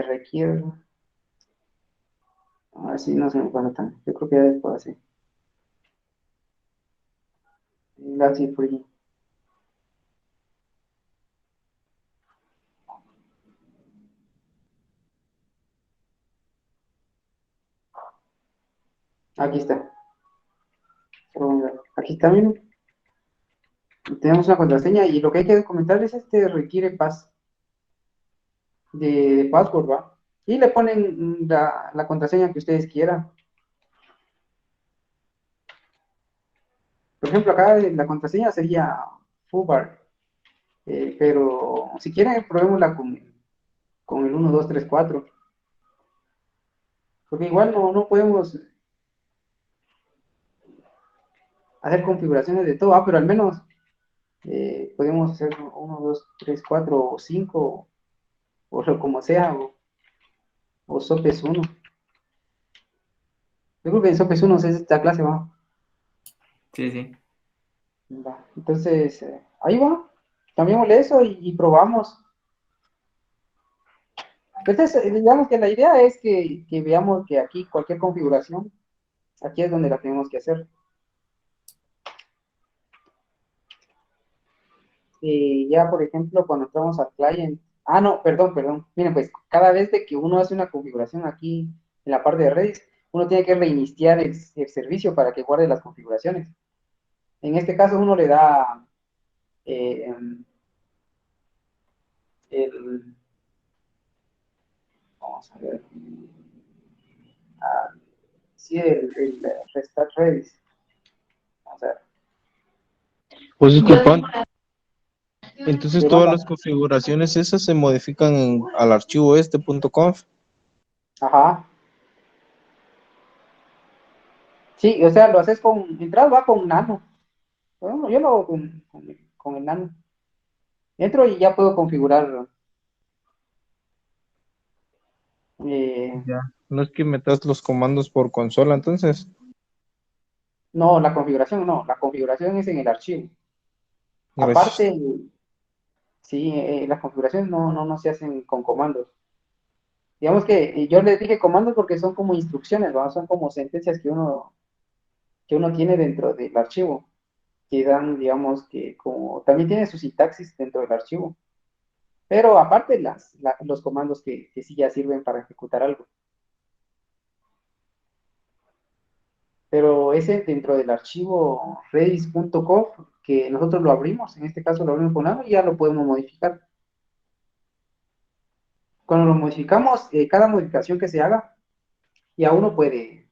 requiere, a ver si no se me pasa tan, yo creo que ya después así. That's it for you. Aquí está. Aquí está, miren. Tenemos una contraseña y lo que hay que comentar es requiere de password, ¿va? Y le ponen la contraseña que ustedes quieran. Por ejemplo, acá la contraseña sería FUBAR, pero si quieren, probémosla con el 1234, porque igual no podemos hacer configuraciones de todo, pero al menos podemos hacer 1, 2, 3, 4 o 5, o como sea, o SOPES 1. Yo creo que en SOPES 1 es esta clase, ¿va? Sí, sí. Va. Entonces, ahí va. Cambiémosle eso y probamos. Entonces, digamos que la idea es que veamos que aquí cualquier configuración, aquí es donde la tenemos que hacer. Ya, por ejemplo, cuando entramos al client, no, perdón. Miren, pues cada vez de que uno hace una configuración aquí en la parte de Redis, uno tiene que reiniciar el servicio para que guarde las configuraciones. En este caso, uno le da eh, el, vamos a ver, sí, el restart Redis. Vamos a ver. Pues disculpa, Entonces de todas banda. las configuraciones esas se modifican al archivo este .conf. Ajá. Sí, o sea, lo haces con, entras, va con nano. Bueno, yo lo hago con el nano. Entro y ya puedo configurar. eh, Ya. No es que metas los comandos por consola, entonces. no, la configuración no, la configuración es en el archivo. Gracias. Aparte, sí, las configuraciones no se hacen con comandos. Digamos que yo les dije comandos porque son como instrucciones, ¿no? Son como sentencias que uno tiene dentro del archivo, que dan, digamos, que como también tiene su sintaxis dentro del archivo. Pero aparte los comandos que sí ya sirven para ejecutar algo. Pero ese dentro del archivo redis.conf, que nosotros lo abrimos, en este caso lo abrimos con algo y ya lo podemos modificar. Cuando lo modificamos, cada modificación que se haga, ya uno puede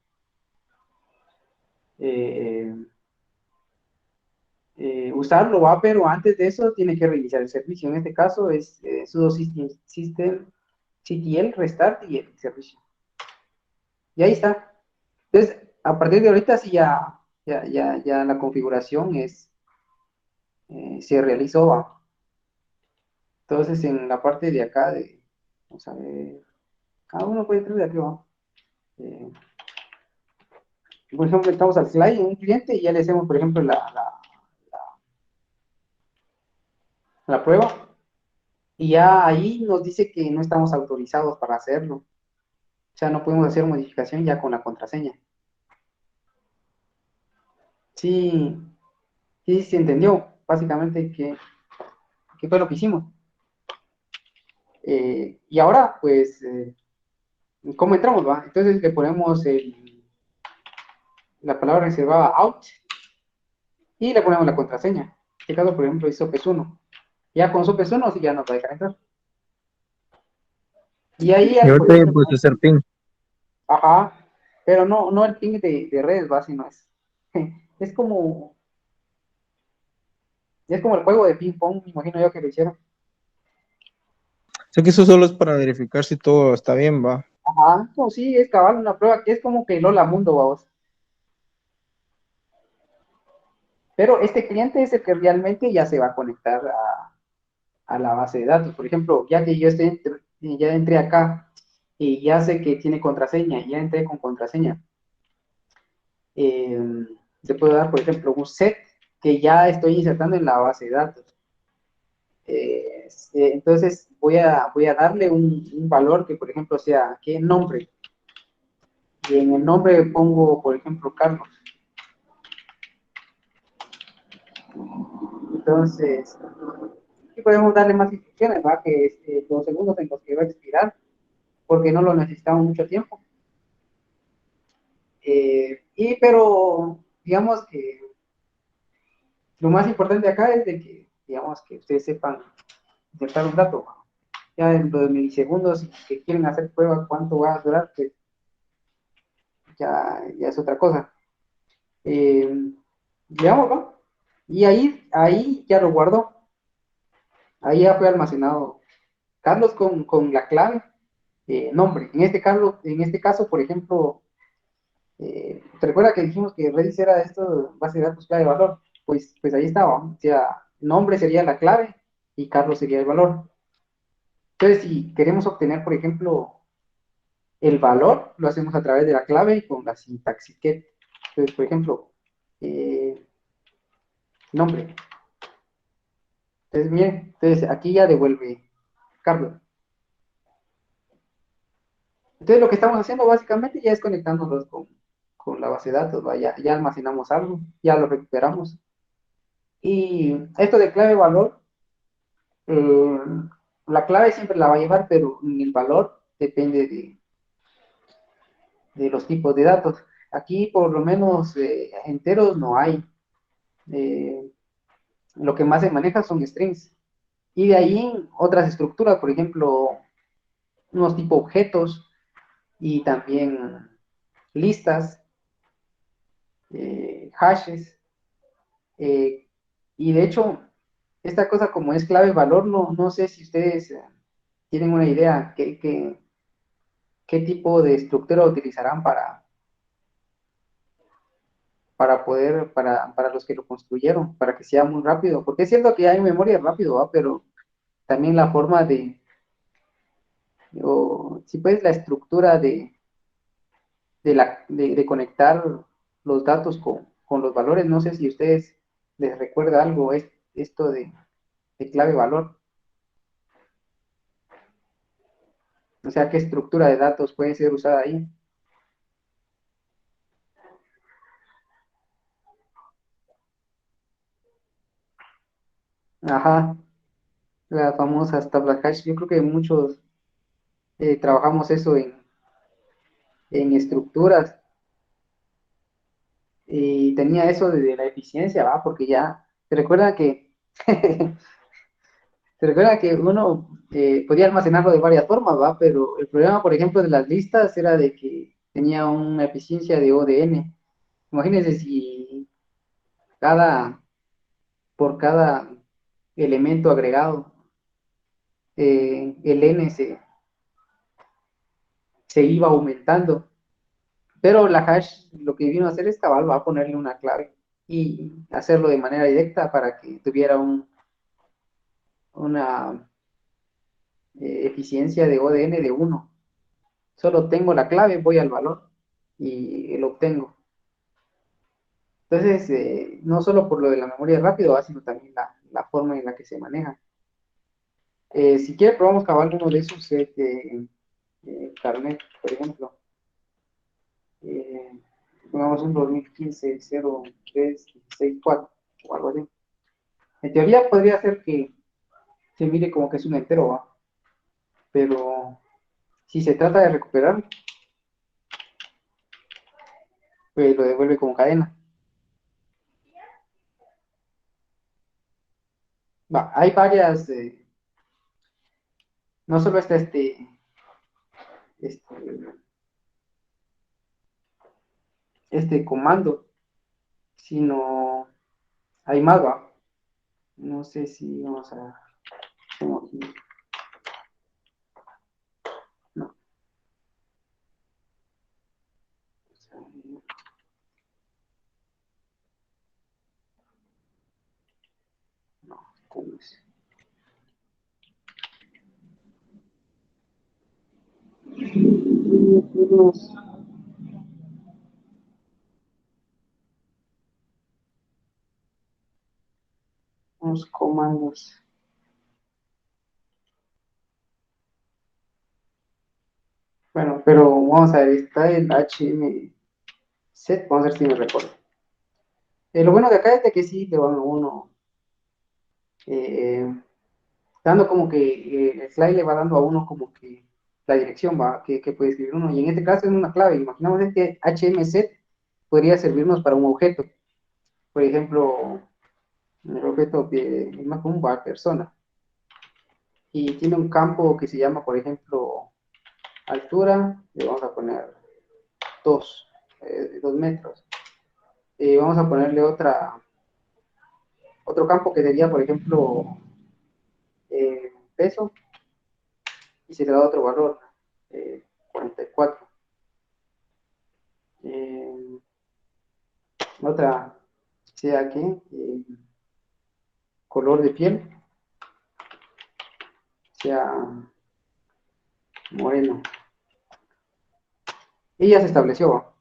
eh, usarlo, ¿va? Pero antes de eso tiene que reiniciar el servicio. En este caso es sudo systemctl restart y el servicio. Y ahí está. Entonces, a partir de ahorita sí ya la configuración se realizó, ¿va? Entonces, en la parte de acá, vamos a ver, cada uno puede entrar de aquí, ¿va? Eh, por ejemplo, estamos al slide en un cliente y ya le hacemos, por ejemplo, la prueba y ya ahí nos dice que no estamos autorizados para hacerlo. O sea, no podemos hacer modificación ya con la contraseña. Sí, sí se entendió, básicamente, qué fue lo que hicimos. Y ahora, pues, ¿cómo entramos, va? Entonces le ponemos la palabra reservada out y le ponemos la contraseña. En este caso, por ejemplo, es sopes1. Ya con sopes1 sí ya nos va a dejar entrar. Y ahí, Y por ahorita ya ejemplo, puedes hacer ping. ajá, pero no el ping de redes, va, sino es como, es como el juego de ping pong, me imagino yo que lo hicieron. Sé que eso solo es para verificar si todo está bien, va. Ajá, no, sí, es cabal una prueba que es como que Lola Mundo, vamos. Pero este cliente es el que realmente ya se va a conectar a la base de datos. Por ejemplo, ya que ya entré acá y ya sé que tiene contraseña, ya entré con contraseña, eh, le puedo dar, por ejemplo, un set que ya estoy insertando en la base de datos. Entonces voy a darle un valor que, por ejemplo, sea, ¿qué nombre? Y en el nombre pongo, por ejemplo, Carlos. Entonces, aquí podemos darle más instrucciones, ¿va? Que es, los segundos en los que va a expirar, porque no lo necesitamos mucho tiempo. Pero, digamos que lo más importante acá es de que, digamos, que ustedes sepan insertar un dato. Ya dentro de milisegundos, si que quieren hacer prueba cuánto va a durar, pues ya es otra cosa. Eh, digamos, ¿no? Y ahí ya lo guardo. Ahí ya fue almacenado Carlos con la clave, nombre. En este caso, por ejemplo, ¿te recuerda que dijimos que Redis era esto, base de datos clave de valor? Pues ahí estaba, ¿no? O sea, nombre sería la clave y Carlos sería el valor. Entonces, si queremos obtener, por ejemplo, el valor, lo hacemos a través de la clave y con la sintaxis get. Entonces, por ejemplo, eh, nombre. Entonces, miren, entonces aquí ya devuelve Carlos. Entonces, lo que estamos haciendo básicamente ya es conectándonos con la base de datos, ¿va? Ya almacenamos algo, ya lo recuperamos. Y esto de clave valor, eh, la clave siempre la va a llevar, pero el valor depende de los tipos de datos. Aquí por lo menos enteros no hay. Eh, lo que más se maneja son strings. Y de ahí otras estructuras, por ejemplo, unos tipo objetos y también listas, hashes. eh, y de hecho, esta cosa como es clave valor, no sé si ustedes tienen una idea qué tipo de estructura utilizarán para los que lo construyeron, para que sea muy rápido, porque es cierto que hay memoria rápido, ¿va? Pero también la forma o si puedes, la estructura de conectar los datos con los valores, no sé si ustedes les recuerda algo esto de clave valor, o sea, qué estructura de datos puede ser usada ahí. Ajá, las famosas tablas hash, yo creo que muchos trabajamos eso en estructuras y tenía eso de la eficiencia, ¿va? Porque ya, se recuerda que, se recuerda que uno podía almacenarlo de varias formas, ¿va? Pero el problema, por ejemplo, de las listas era de que tenía una eficiencia de ODN. Imagínense si cada, por cada elemento agregado, el N se iba aumentando. Pero la hash lo que vino a hacer es cabal, va a ponerle una clave y hacerlo de manera directa para que tuviera una eficiencia de ODN de 1. Solo tengo la clave, voy al valor y lo obtengo. Entonces, no solo por lo de la memoria rápida, sino también la forma en la que se maneja. Si quiere, probamos cabal uno de esos Carnet, por ejemplo. Eh, Pongamos un 2015 03 o algo así. En teoría podría ser que se mire como que es un entero, ¿va? Pero si se trata de recuperar, pues lo devuelve como cadena. Va, hay varias, no solo está este, este comando, sino hay más, ¿va? No sé si vamos a... tengo aquí, no, no, ¿cómo es? Unos comandos. Bueno, pero vamos a ver, está el HM set, vamos a ver si me recuerdo. Lo bueno de acá es de que sí le van a uno eh, dando como que el slide le va dando a uno como que la dirección va que puede escribir uno. Y en este caso es una clave. Imaginamos que HMset podría servirnos para un objeto. Por ejemplo, el objeto de es más común va persona. Y tiene un campo que se llama, por ejemplo, altura. Le vamos a poner 2 metros. Vamos a ponerle otro campo que sería, por ejemplo, peso. Y se le da otro valor, 44. Eh, Otra sea aquí, color de piel, sea moreno. Y ya se estableció, ¿va?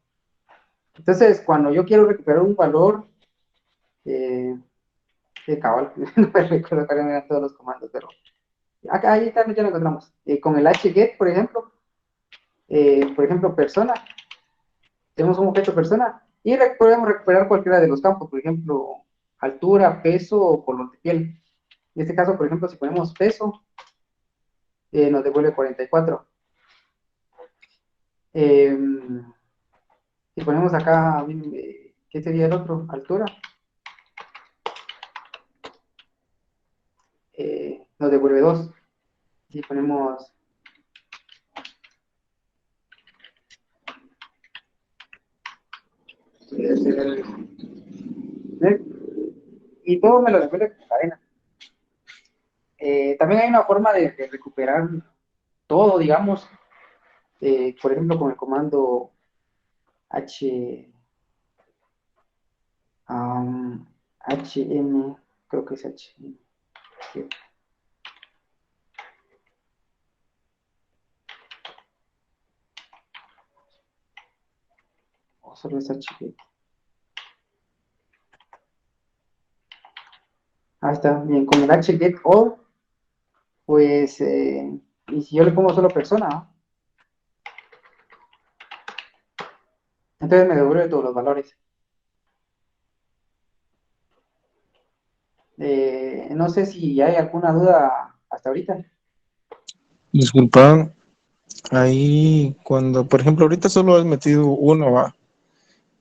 Entonces, cuando yo quiero recuperar un valor de cabal, no me recuerdo cuáles eran todos los comandos, pero acá ahí también ya lo encontramos. Con el hget, por ejemplo, persona, tenemos un objeto persona y podemos recuperar cualquiera de los campos, por ejemplo, altura, peso o color de piel. En este caso, por ejemplo, si ponemos peso, nos devuelve 44. Eh, si ponemos acá, ¿qué sería el otro? Altura. Nos devuelve 2. Si ponemos y todo me lo devuelve con cadena. También hay una forma de recuperar todo, digamos, por ejemplo, con el comando H, HM, creo que es HM, o solo es HG. Ahí está, bien, con el HGet all, pues, y si yo le pongo solo persona, ¿no? Entonces me devuelve todos los valores. No sé si hay alguna duda hasta ahorita. Disculpa, ahí cuando, por ejemplo, ahorita solo has metido uno, va.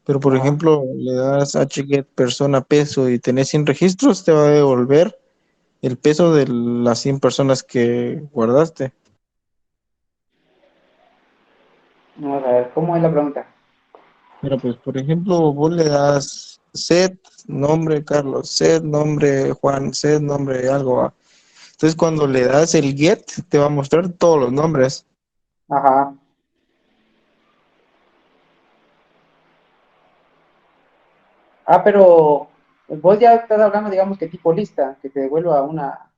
Pero, por Ajá. ejemplo, le das hget persona peso y tenés 100 registros, te va a devolver el peso de las 100 personas que guardaste. Vamos a ver, ¿cómo es la pregunta? Mira, pues, por ejemplo, vos le das set, nombre Carlos, set, nombre Juan, set, nombre algo, ¿va? Entonces, cuando le das el get, te va a mostrar todos los nombres. Ajá. Ah, pero vos ya estás hablando, digamos, que tipo lista, que te devuelva una.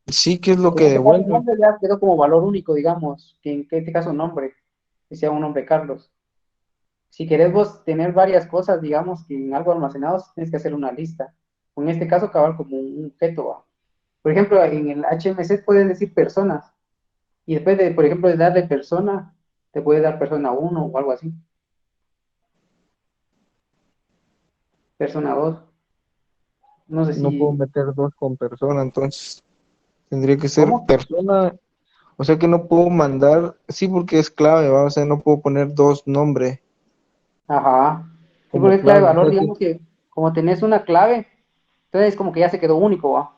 Sí, ¿qué es lo En que este caso, el devuelve? nombre ya quedó como valor único, digamos, que en este caso nombre, que sea un nombre Carlos. Si querés vos tener varias cosas, digamos, que en algo almacenados, tienes que hacer una lista. O en este caso, acabar como un objeto, ¿va? Por ejemplo, en el HMC puedes decir personas. Y después de, por ejemplo, de darle persona, te puede dar persona uno o algo así. Persona 2. No sé No puedo si. meter dos con persona, entonces tendría que ser ¿Cómo? persona. O sea que no puedo mandar, sí, porque es clave, ¿va? O sea, no puedo poner dos nombres Ajá. Sí, como porque es clave de clave. O valor, sea que digamos que como tenés una clave, entonces como que ya se quedó único, ¿va?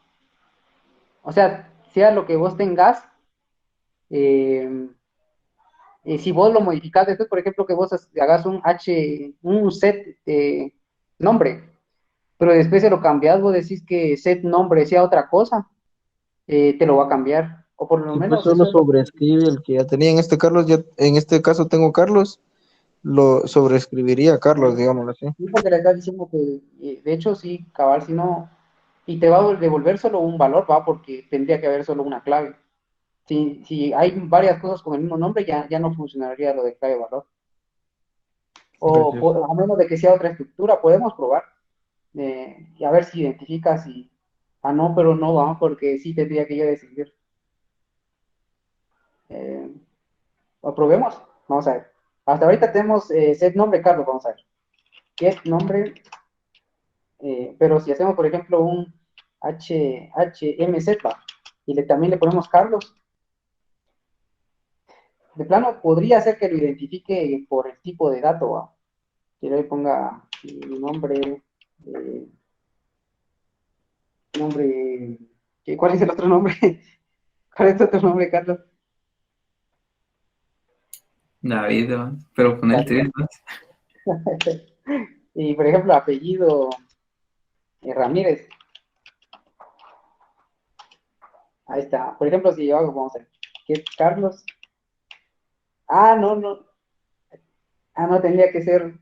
O sea lo que vos tengas, eh, si vos lo modificás después, por ejemplo, que vos hagas un set nombre, pero después se lo cambias, vos decís que set nombre sea otra cosa, te lo va a cambiar. O por lo si pues menos solo eso es lo que. sobreescribe el que ya tenía en este Carlos, ya en este caso tengo Carlos, lo sobreescribiría a Carlos, digámoslo así. Sí, porque le estás diciendo que, de hecho, sí, cabal, si no, y te va a devolver solo un valor, va, porque tendría que haber solo una clave. Si hay varias cosas con el mismo nombre, ya no funcionaría lo de clave valor. Gracias. A menos de que sea otra estructura, podemos probar y a ver si identifica si. Ah, no, pero no va, porque sí tendría que yo decidir. Eh, ¿Lo probemos? Vamos a ver. Hasta ahorita tenemos set nombre Carlos, vamos a ver. Get nombre, pero si hacemos, por ejemplo, un HMZ y también le ponemos Carlos, de plano podría ser que lo identifique por el tipo de dato, ¿va? Que yo le ponga mi nombre, eh, ¿cuál es el otro nombre? ¿Cuál es el otro nombre, Carlos? David, ¿no? Pero con el David. tuyo, ¿no? Y por ejemplo, apellido Ramírez, ahí está. Por ejemplo, si yo hago, vamos a ver, ¿qué es Carlos? Ah, no, no, no, tendría que ser,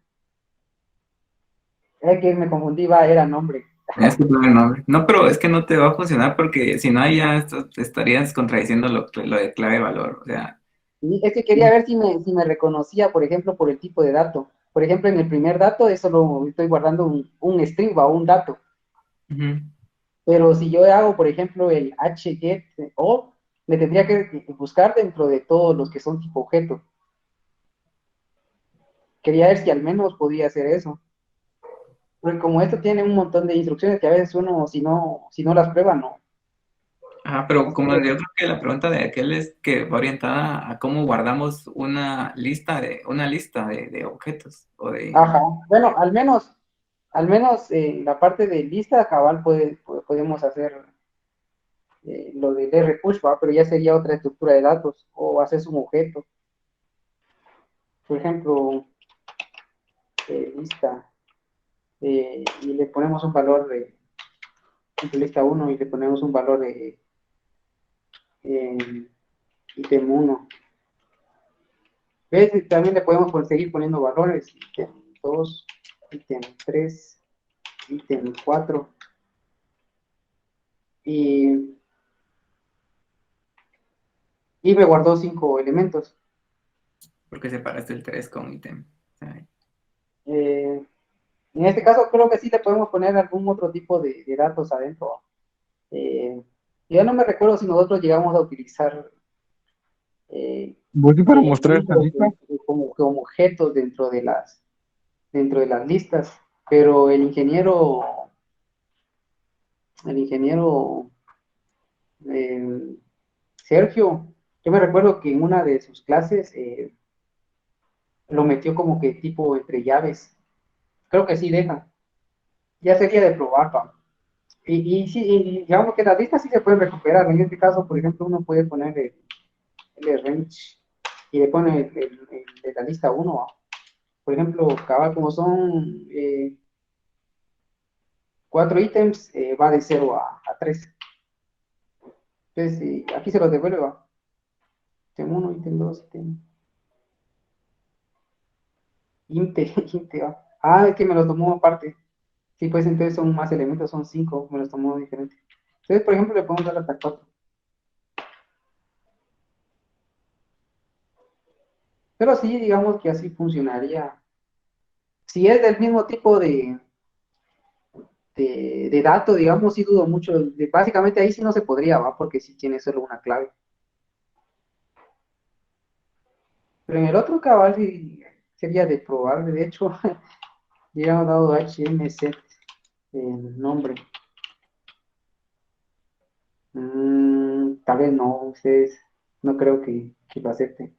es que me confundí, va, era nombre. Tienes que poner nombre. No, pero es que no te va a funcionar porque si no, ahí ya estarías contradiciendo lo de clave valor. O sea, Y es que quería ver si me reconocía, por ejemplo, por el tipo de dato. Por ejemplo, en el primer dato, eso lo estoy guardando un string o un dato. ujú. Pero si yo hago, por ejemplo, el hget o, me tendría que buscar dentro de todos los que son tipo objeto. Quería ver si al menos podía hacer eso. Porque como esto tiene un montón de instrucciones que a veces uno, si no las prueba, no. Ajá, pero como yo creo que la pregunta de aquel es que va orientada a cómo guardamos una lista de objetos o de. Ajá. Bueno, al menos la parte de lista cabal podemos hacer lo del rpush, ¿va? Pero ya sería otra estructura de datos o haces un objeto. Por ejemplo, lista y le ponemos un valor de lista uno y le ponemos un valor ítem 1. ¿Ves? Y también le podemos seguir poniendo valores. Ítem 2, ítem 3, ítem 4. Y, y me guardó 5 elementos. ¿Por qué separaste el 3 con ítem? O sea, Eh, en este caso creo que sí le podemos poner algún otro tipo de datos adentro. Eh, ya no me recuerdo si nosotros llegamos a utilizar Voy para mostrar esta elementos lista. como objetos dentro de las listas, pero el ingeniero eh, Sergio, yo me recuerdo que en una de sus clases lo metió como que tipo entre llaves. Creo que sí deja. Ya sería de probar, pa. Y sí, y digamos que las listas sí se pueden recuperar. En este caso, por ejemplo, uno puede poner el range y le pone el de la lista uno. Por ejemplo, cabal, como son 4 ítems, va de 0 a 3. Entonces, aquí se los devuelve, va. Ítem 1, ítem 2, inte, inte, va. Ah, es que me los tomó aparte. Sí, pues entonces son más elementos, son 5, me los tomó diferente. Entonces, por ejemplo, le podemos dar hasta 4. Pero sí, digamos que así funcionaría. Si es del mismo tipo de dato, digamos, sí dudo mucho. Básicamente ahí sí no se podría, ¿va? Porque sí tiene solo una clave. Pero en el otro cabal sí sería de probar. De hecho, ya han dado HMZ el nombre. Tal vez no, ustedes no creo que lo acepten.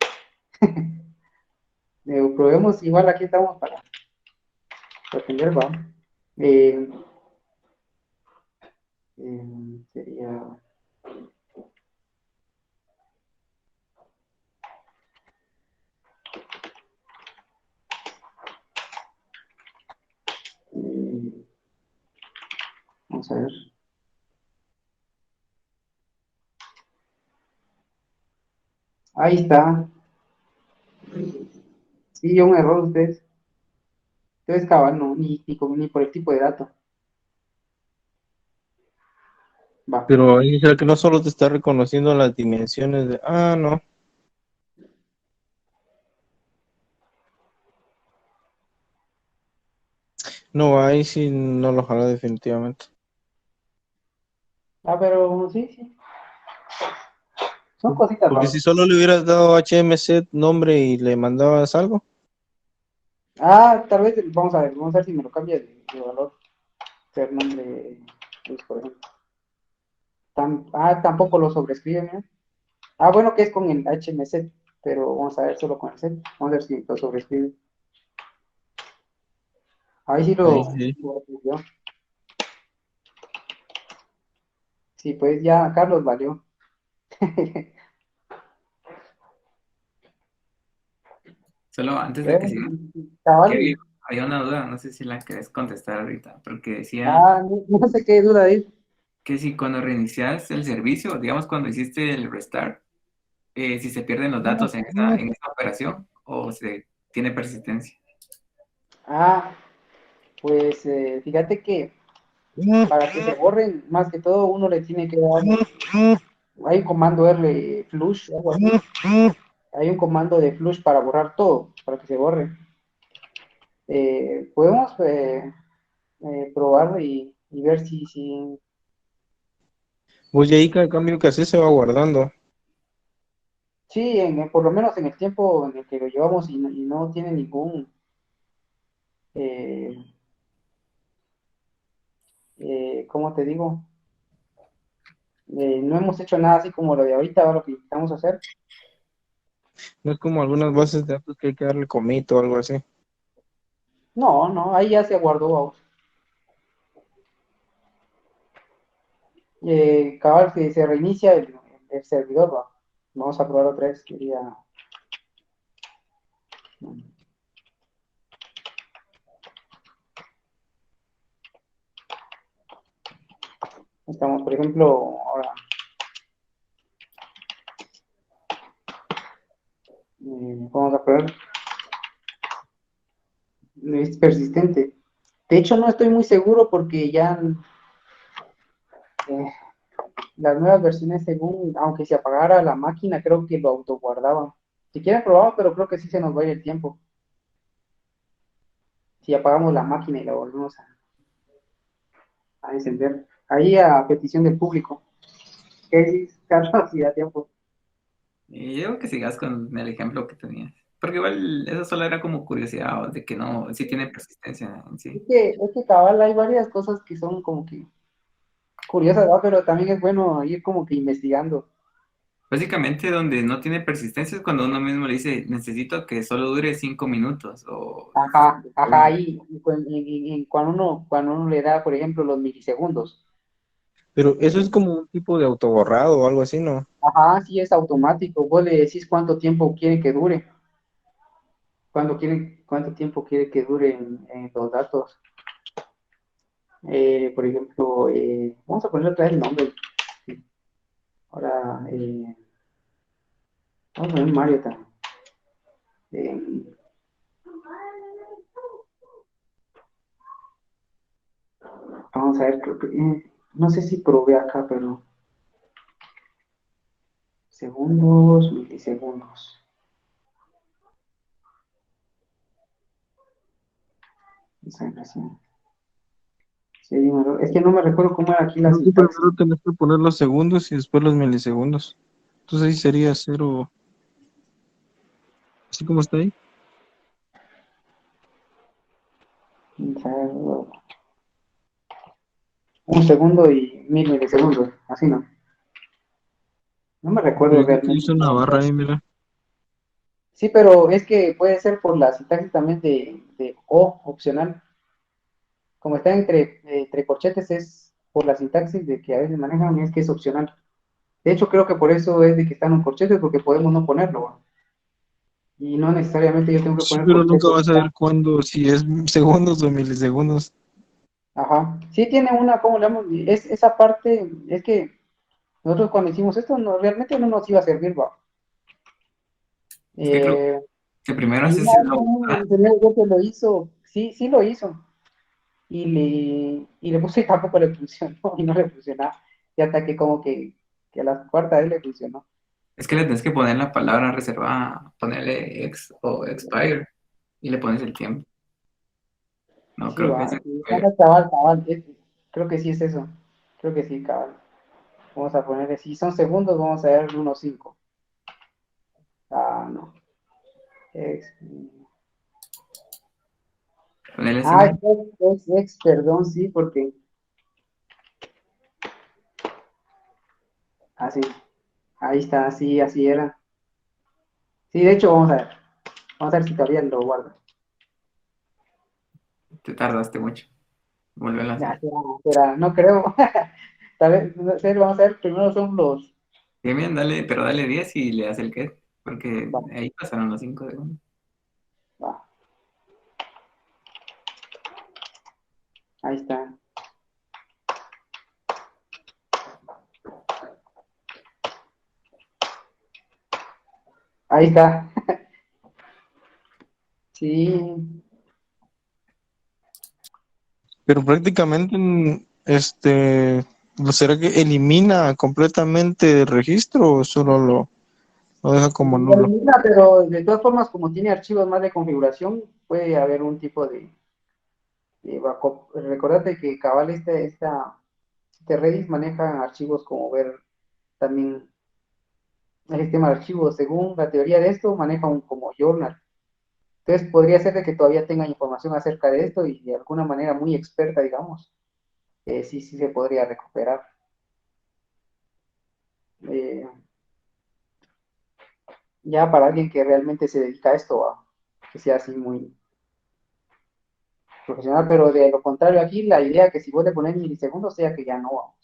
Probemos, igual aquí estamos para aprender, ¿va? Eh, sería... eh, vamos a ver. Ahí está. Sí, un error ustedes. Entonces, cabal, no, ni por el tipo de dato. Va. Pero ahí será que no solo te está reconociendo las dimensiones de... Ah, no. No, ahí sí no lo jala definitivamente. Ah, pero sí, sí. Son cositas, Porque va. si solo le hubieras dado HMZ nombre y le mandabas algo, Ah, tal vez, vamos a ver si me lo cambia de valor. Ser nombre, Luis, por ejemplo. Tampoco lo sobrescribe, ¿no? Ah, bueno, que es con el HMZ, pero vamos a ver solo con el Z. Vamos a ver si lo sobrescribe. Ahí sí ahí lo sí. escribió. Sí, pues ya Carlos valió. solo antes de Eh, que siga, que Cabal, había una duda, no sé si la querés contestar ahorita, porque decía no sé qué duda es. que si cuando reinicias el servicio, digamos cuando hiciste el restart, si se pierden los datos en esa operación o se tiene persistencia. Ah, pues fíjate que para que se borren, más que todo, uno le tiene que dar, hay un comando R flush, algo así. Hay un comando de flush para borrar todo, para que se borre. Podemos probar y ver si. Pues y ahí cada cambio que haces se va guardando. Sí, por lo menos en el tiempo en el que lo llevamos y no tiene ningún, eh, ¿cómo te digo? No hemos hecho nada así como lo de ahorita, ahora lo que intentamos hacer. No es como algunas bases de datos que hay que darle commit o algo así. No, no, ahí ya se guardó, vamos. Cabal, que se reinicia el servidor, va. Vamos a probar otra vez, quería. Estamos, por ejemplo, ahora, persistente. De hecho, no estoy muy seguro porque ya eh, las nuevas versiones, según, aunque se apagara la máquina, creo que lo autoguardaba. Si quieren probamos, pero creo que sí se nos va a ir el tiempo. Si apagamos la máquina y la volvemos a encender. Ahí a petición del público. ¿Qué dices, Carlos? Si da tiempo. Y yo digo que sigas con el ejemplo que tenías. Porque igual eso solo era como curiosidad de que no, sí tiene persistencia en sí. Es que cabal, hay varias cosas que son como que curiosas, ¿va? Pero también es bueno ir como que investigando. Básicamente donde no tiene persistencia es cuando uno mismo le dice, necesito que solo dure 5 minutos o Ajá, necesito ajá, que- ahí, cuando uno le da, por ejemplo, los milisegundos. Pero eso es como un tipo de autoborrado o algo así, ¿no? Ajá, sí es automático. Vos le decís cuánto tiempo quiere que dure, cuánto tiempo quiere que duren los datos. Por ejemplo, vamos a poner otra vez el nombre. Ahora, vamos a poner Mario también. Eh, vamos a ver, creo que, no sé si probé acá, pero segundos, milisegundos. Vamos a ver, así. Sí, es que no me recuerdo cómo era aquí la No, tú sintaxis. primero tenés que poner los segundos y después los milisegundos. Entonces ahí sería cero, así como está ahí. Vamos a ver, un segundo y 1000 milisegundos, así no. No me Pero recuerdo aquí te realmente hizo una cómo barra era. ahí, mira. Sí, pero es que puede ser por la sintaxis también de O opcional. Como está entre corchetes, es por la sintaxis de que a veces manejan, es que es opcional. De hecho, creo que por eso es de que están en corchetes, porque podemos no ponerlo, ¿va? Y no necesariamente yo tengo que Sí, poner pero nunca corchetes. vas a ver cuándo, si es segundos o milisegundos. Ajá. Sí tiene una, ¿cómo le llamamos? Esa parte, es que nosotros cuando hicimos esto, no, realmente no nos iba a servir, ¿va? Es que creo Eh, que primero y haces una vez la un búsqueda. ingeniero que lo hizo, sí, sí lo hizo. Y le puse y tampoco le funcionó, y no le funcionaba. Y hasta que como que a la cuarta vez le funcionó. Es que le tienes que poner la palabra reservada, ponerle ex o expire y le pones el tiempo. No, Sí, creo que va. ese Sí, fue. cabal, cabal. Creo que sí es eso. Creo que sí, cabal. Vamos a ponerle, si son segundos, vamos a ver unos 5. Ah, no. Ex- Ponerle así, Ah, man. perdón, sí, porque así, ahí está, sí, así era. Sí, de hecho, vamos a ver si todavía lo guarda. Te tardaste mucho. Vuelve a Ya, hacer. no creo. Tal vez, no sé, vamos a ver, primero son los, Bien, bien, dale, pero dale 10 y le das el get, porque va, ahí pasaron los 5 segundos. va, ahí está, ahí está, sí, Pero prácticamente, ¿será que elimina completamente el registro o solo lo deja como lo nulo? elimina, pero de todas formas, como tiene archivos más de configuración, puede haber un tipo de backup. Recordate que cabal este Redis maneja archivos como ver también el sistema de archivos. Según la teoría de esto, maneja un como journal. Entonces podría ser de que todavía tenga información acerca de esto y de alguna manera muy experta, digamos, sí, sí se podría recuperar. Eh, ya para alguien que realmente se dedica a esto, que sea así muy profesional, pero de lo contrario aquí, la idea que si vos le pones milisegundos, sea que ya no,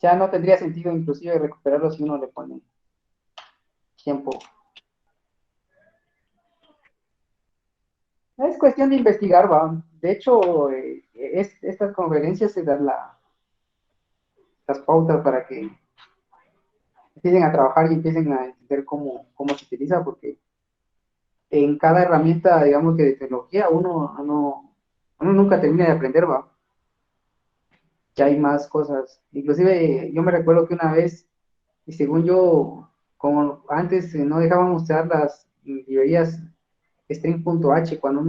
ya no tendría sentido inclusive recuperarlo si uno le pone tiempo. Es cuestión de investigar, va. De hecho, estas conferencias se dan las pautas para que empiecen a trabajar y empiecen a entender cómo se utiliza, porque en cada herramienta, digamos que de tecnología, uno nunca termina de aprender, va, que hay más cosas. Inclusive yo me recuerdo que una vez, y según yo, como antes no dejaban usar las librerías string.h cuando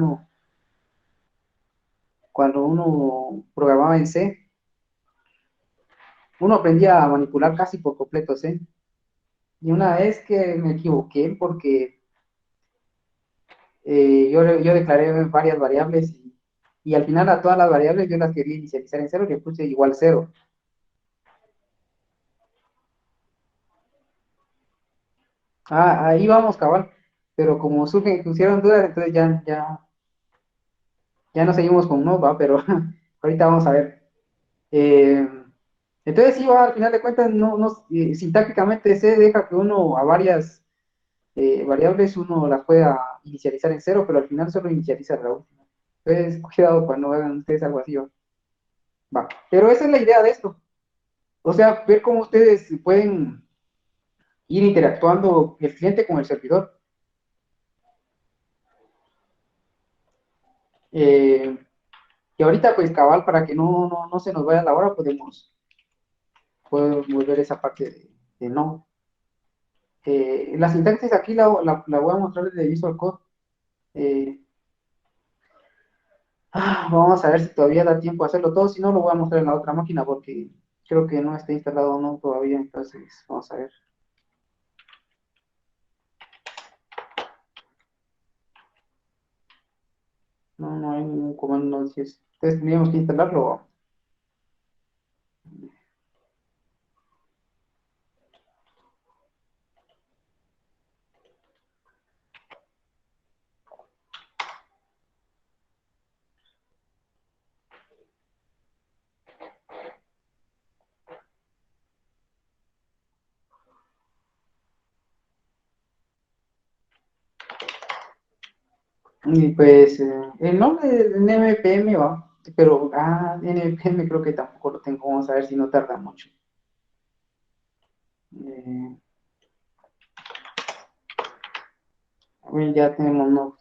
uno programaba en C, uno aprendía a manipular casi por completo C. Y una vez que me equivoqué porque yo declaré varias variables y al final a todas las variables yo las quería inicializar en cero y le puse igual cero. Ah, ahí vamos, cabal. Pero como pusieron dudas, entonces ya no seguimos con no, va, pero ahorita vamos a ver. Eh, entonces sí, va, al final de cuentas, sintácticamente se deja que uno a varias variables uno las pueda inicializar en cero, pero al final solo inicializa la última. Entonces, cuidado cuando hagan ustedes algo así, va. Va. Pero esa es la idea de esto. O sea, ver cómo ustedes pueden ir interactuando el cliente con el servidor. Eh, y ahorita, pues, cabal, para que no se nos vaya la hora, podemos volver esa parte de no. La sintaxis aquí la voy a mostrar desde Visual Code. Eh, vamos a ver si todavía da tiempo a hacerlo todo, si no lo voy a mostrar en la otra máquina porque creo que no está instalado no todavía, entonces vamos a ver. No hay ningún comando, si es, entonces tendríamos que instalarlo. Y pues el nombre de NPM va, pero NPM creo que tampoco lo tengo, vamos a ver si no tarda mucho. Eh, bueno, ya tenemos no.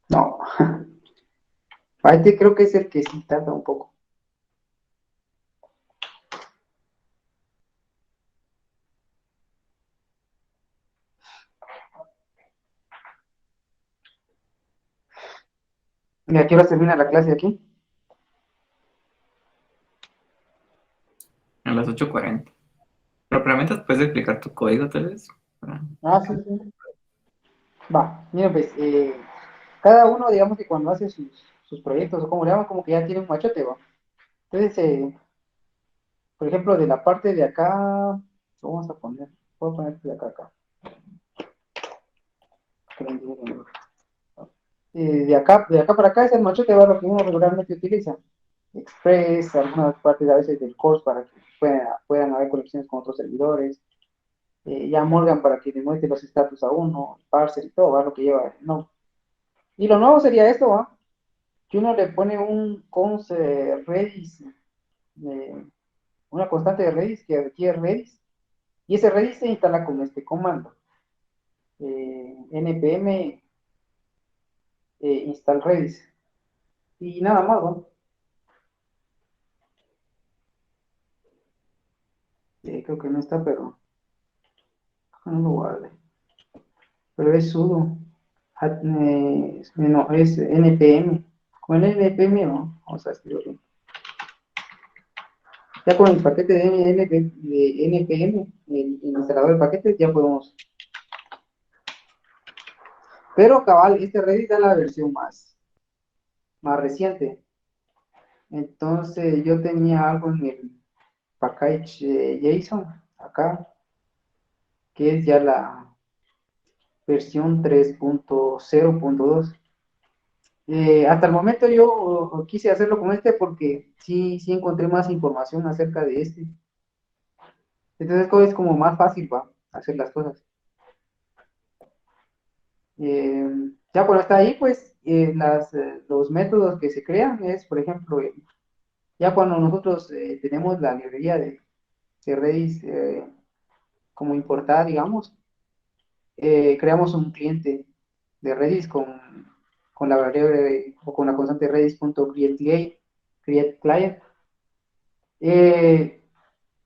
No, este creo que es el que sí tarda un poco. ¿Y a qué hora termina la clase aquí? A las 8:40. Pero probablemente puedes explicar tu código, tal vez. Ah, sí, sí. Va, mira, pues cada uno, digamos que cuando hace sus proyectos, o como le llaman, como que ya tiene un machote, va. Entonces, por ejemplo, de la parte de acá, vamos a poner, voy a poner de acá, acá. Que no entiendo bien. De acá para acá es el machote, va, lo que uno regularmente utiliza. Express, algunas partes a veces del course para que puedan haber conexiones con otros servidores. Ya Morgan para que le muestre los estatus a uno, parser y todo, va, lo que lleva, no. Y lo nuevo sería esto, va, que uno le pone un const redis, eh, una constante de redis que requiere redis, y ese redis se instala con este comando, npm install redis, y nada más, ¿no? Creo que no está, pero no lo guarde. Pero es sudo, no, es npm, con el npm, ¿no? Vamos a escribirlo. Ya con el paquete de npm, el instalador de paquetes, ya podemos. Pero cabal, este Redis da la versión más reciente. Entonces yo tenía algo en el package JSON acá, que es ya la versión 3.0.2. Hasta el momento yo quise hacerlo con este porque sí encontré más información acerca de este. Entonces es como más fácil va hacer las cosas. Ya cuando está ahí, pues los métodos que se crean es, por ejemplo, ya cuando nosotros tenemos la librería de Redis como importada, digamos, creamos un cliente de Redis con la variable o con la constante redis.createClient. Create client.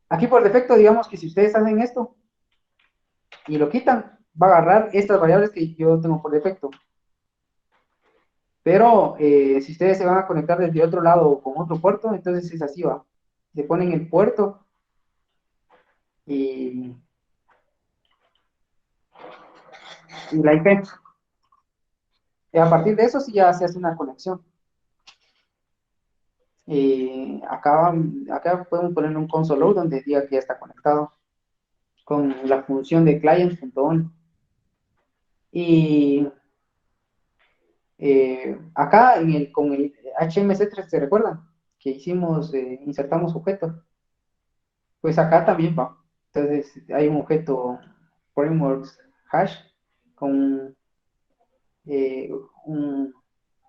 Aquí por defecto, digamos que si ustedes hacen esto y lo quitan, va a agarrar estas variables que yo tengo por defecto. Pero si ustedes se van a conectar desde otro lado o con otro puerto, entonces es así, va. Se ponen el puerto y, y la IP. Y a partir de eso sí ya se hace una conexión. Acá podemos poner un console log donde diga que ya está conectado con la función de client.on. Y acá con el HMC3, ¿se recuerdan? Que hicimos, insertamos objetos. Pues acá también va. Entonces hay un objeto frameworks hash con un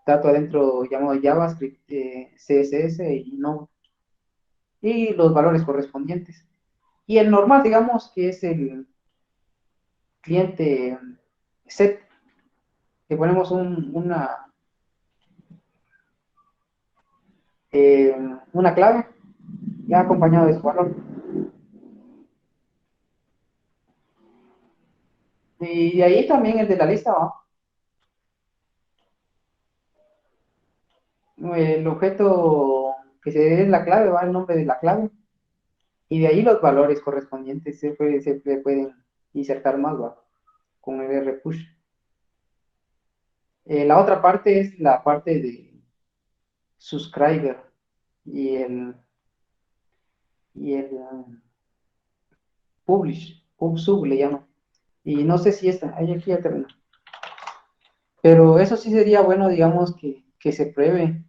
dato adentro llamado JavaScript, CSS y Node, y los valores correspondientes. Y el normal, digamos, que es el cliente set, que ponemos una clave ya acompañado de su valor. Y de ahí también el de la lista va. El objeto que se es la clave va el nombre de la clave. Y de ahí los valores correspondientes se pueden insertar más, ¿va? Con el rpush. La otra parte es la parte de subscriber y el publish, pub-sub le llaman. Y no sé si esta, ahí aquí ya termino. Pero eso sí sería bueno, digamos, que se pruebe,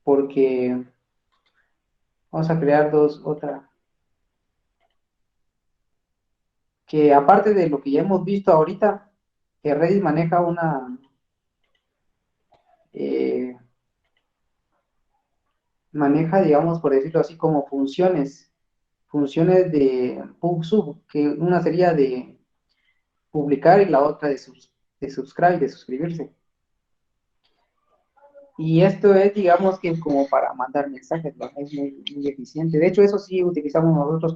porque vamos a crear otra, que aparte de lo que ya hemos visto ahorita, que Redis maneja eh, digamos, por decirlo así, como funciones de pub-sub, que una sería de publicar y la otra de subscribe, de suscribirse. Y esto es, digamos, que como para mandar mensajes, ¿no? Es muy eficiente. De hecho, eso sí utilizamos nosotros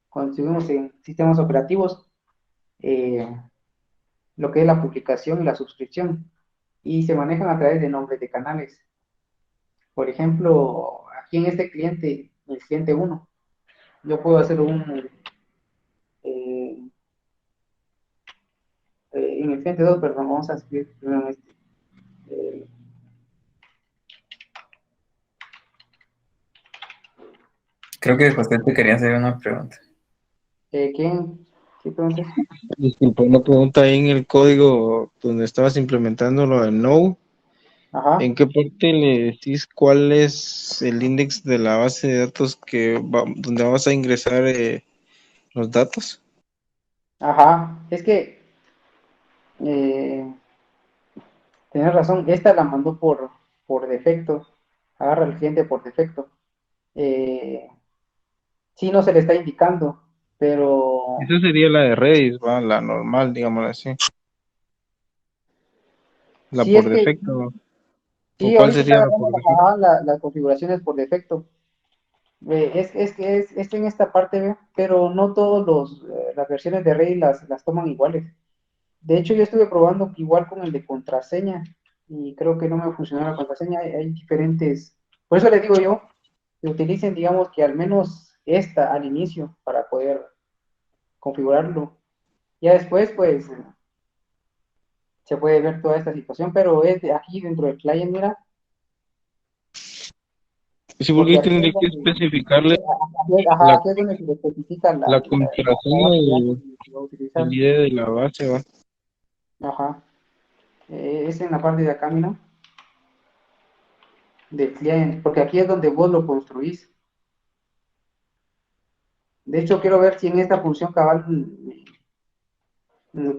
cuando estuvimos en sistemas operativos, eh, lo que es la publicación y la suscripción. Y se manejan a través de nombres de canales. Por ejemplo, aquí en este cliente, el cliente uno, yo puedo hacer eh, en el cliente 2, perdón, vamos a escribir primero este. Eh, Creo que José te quería hacer una pregunta. ¿Quién? ¿Qué preguntas? Disculpa, una pregunta ahí en el código donde estabas implementando lo de no. Ajá, ¿En qué parte le decís cuál es el index de la base de datos donde vas a ingresar los datos? ajá. Es que eh, tienes razón, esta la mandó por defecto. Agarra el cliente por defecto. Eh, sí, no se le está indicando, pero Esa sería la de Redis, va, la normal, digámoslo así, la sí por es que defecto. ¿O sí, cuál ahorita está sería la agarrando por defecto? las configuraciones por defecto. Es que es en esta parte, ¿ve? Pero no todas las versiones de Redis las toman iguales. De hecho, yo estuve probando igual con el de contraseña y creo que no me funcionó la contraseña. Hay diferentes. Por eso les digo yo que utilicen, digamos, que al menos esta al inicio para poder configurarlo. Ya después, pues, se puede ver toda esta situación, pero es de aquí dentro del client, mira, Sí, porque porque ahí aquí es tendría que donde, especificarle ajá, la, aquí es donde se especifica la la contraseña base de datos y que se va a utilizar. el ID de la base, va. Ajá. Es en la parte de acá, mira, del client, porque aquí es donde vos lo construís. De hecho, quiero ver si en esta función cabal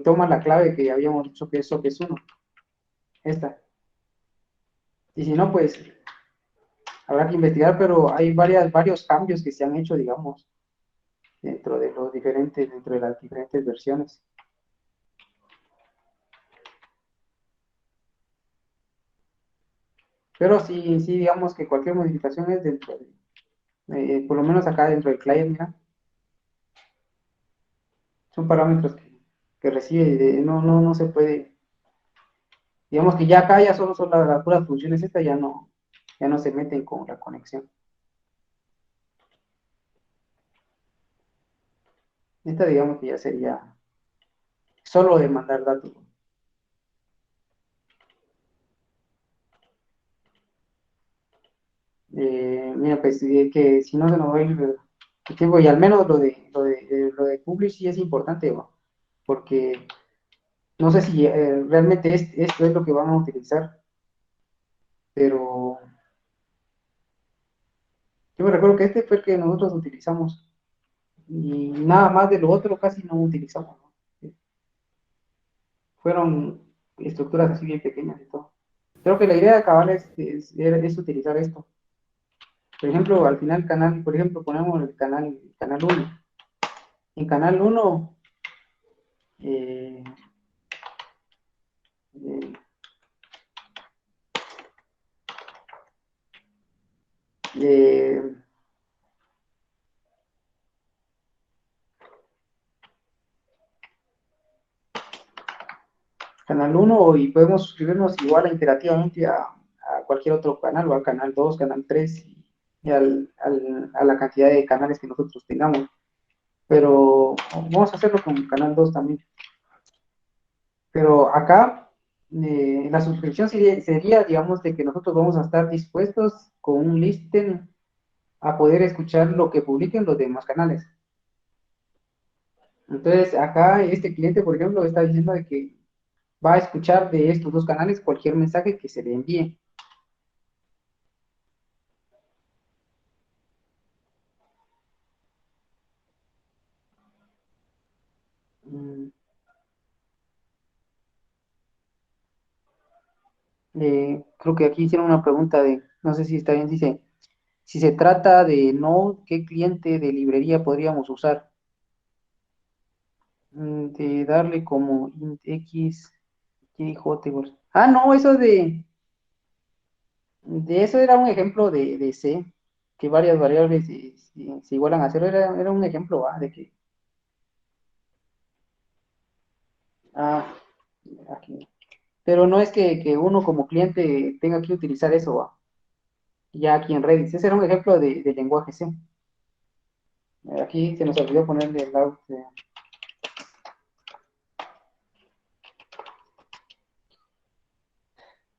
toma la clave que habíamos dicho que es uno, esta. Y si no, pues habrá que investigar, pero hay varios cambios que se han hecho, digamos. dentro de las diferentes versiones. Pero sí, sí, digamos que cualquier modificación es dentro por lo menos acá dentro del client, mira, son parámetros que recibe, no se puede, digamos que ya acá ya solo son las puras funciones, esta ya no se meten con la conexión. Esta digamos que ya sería solo de mandar datos. Mira, pues que si no se nos va a ir el tiempo, y al menos lo de publish sí es importante, ¿no? Porque no sé si realmente esto es lo que van a utilizar, pero yo me recuerdo que este fue el que nosotros utilizamos y nada más de lo otro casi no utilizamos, ¿no? Fueron estructuras así bien pequeñas y todo. Creo que la idea de acabar es utilizar esto. Por ejemplo, al final canal, por ejemplo, ponemos el canal 1. En canal 1 eh, eh, eh, canal 1 y podemos suscribirnos igual interactivamente a cualquier otro canal, o al canal 2 canal 3 y a la cantidad de canales que nosotros tengamos. Pero vamos a hacerlo con canal 2 también. Pero acá la suscripción sería, digamos, de que nosotros vamos a estar dispuestos con un listen a poder escuchar lo que publiquen los demás canales. Entonces, acá este cliente, por ejemplo, está diciendo de que va a escuchar de estos dos canales cualquier mensaje que se le envíe. Mm, creo que aquí hicieron una pregunta no sé si está bien, dice, si se trata de Node, ¿qué cliente de librería podríamos usar? De darle como int x, y j igual. Ah, no, eso de eso era un ejemplo de C, que varias variables se igualan a cero, era un ejemplo, de que, ah, aquí. Pero no es que uno como cliente tenga que utilizar eso, ya aquí en Redis. Ese era un ejemplo de lenguaje C. Aquí se nos olvidó ponerle el out.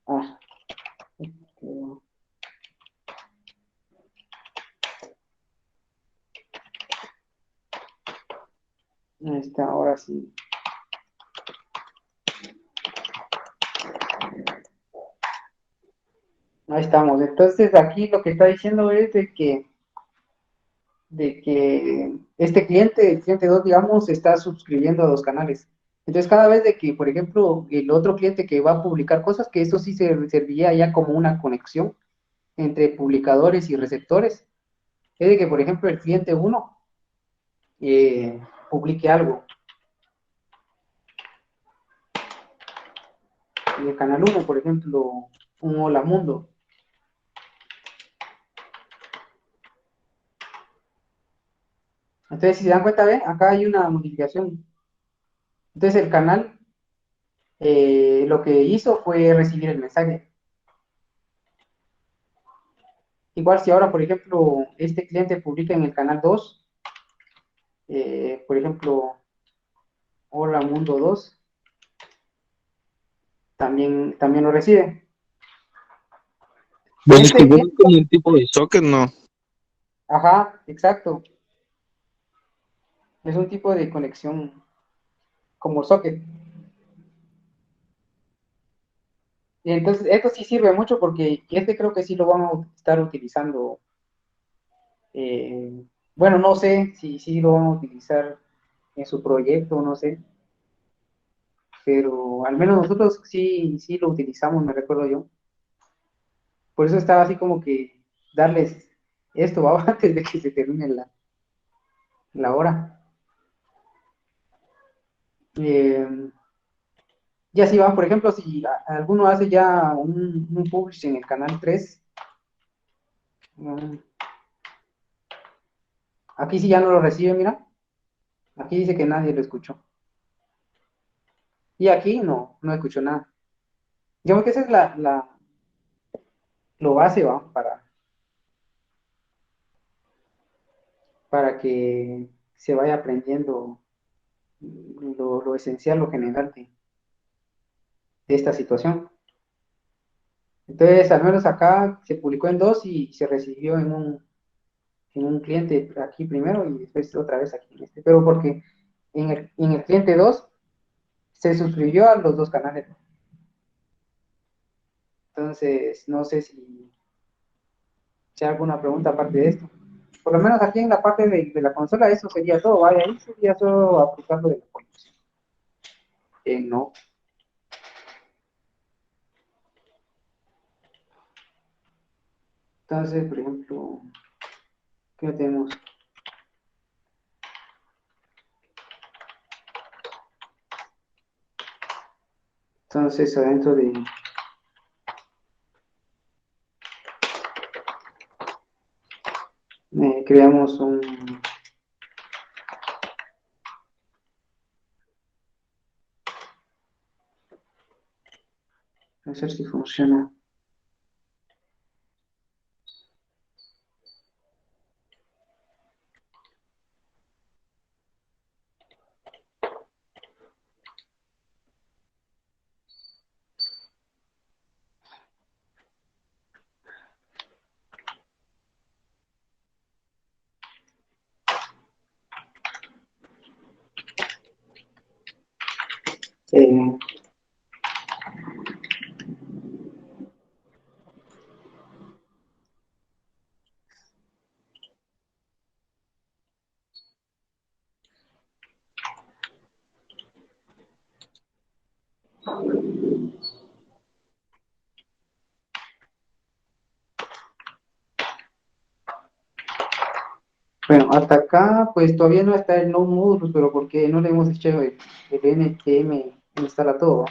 Ah, eh, ahí está, ahora sí. Ahí estamos. Entonces aquí lo que está diciendo es de que este cliente, el cliente 2 digamos, está suscribiendo a dos canales. Entonces, cada vez de que, por ejemplo, el otro cliente que va a publicar cosas, que eso sí se serviría ya como una conexión entre publicadores y receptores, es de que, por ejemplo, el cliente uno publique algo en el canal uno, por ejemplo, un hola mundo. Entonces, si se dan cuenta, ¿ven? Acá hay una modificación. Entonces, el canal lo que hizo fue recibir el mensaje. Igual si ahora, por ejemplo, este cliente publica en el canal 2, por ejemplo, Hola Mundo 2, también lo recibe. Bueno, es que Este igual es cliente, como un tipo de socket, ¿no? ajá, exacto, es un tipo de conexión como socket. Y entonces, esto sí sirve mucho porque este creo que sí lo van a estar utilizando. Bueno, no sé si sí lo van a utilizar en su proyecto, no sé, pero al menos nosotros sí lo utilizamos, me recuerdo yo. Por eso estaba así como que darles esto, ¿va? Antes de que se termine la hora. Eh, ya si van, por ejemplo, si alguno hace ya un publish en el canal 3, mm, aquí sí ya no lo recibe, mira. Aquí dice que nadie lo escuchó. Y aquí no escuchó nada. Digamos que esa es lo base, ¿va? Para que se vaya aprendiendo lo esencial, lo general de esta situación. Entonces, al menos acá se publicó en dos y se recibió en un cliente aquí primero y después otra vez aquí en este. Pero porque en el cliente 2 se suscribió a los dos canales. Entonces, no sé si hay alguna pregunta aparte de esto. Por lo menos aquí en la parte de la consola, eso sería todo. Vaya, ahí sería solo aplicarlo de la conexión. No. Entonces, por ejemplo, ¿qué tenemos? Entonces, adentro creamos a ver si funciona. Eh, bueno, hasta acá, pues todavía no está el no modulus, pero porque no le hemos hecho el npm instala todo.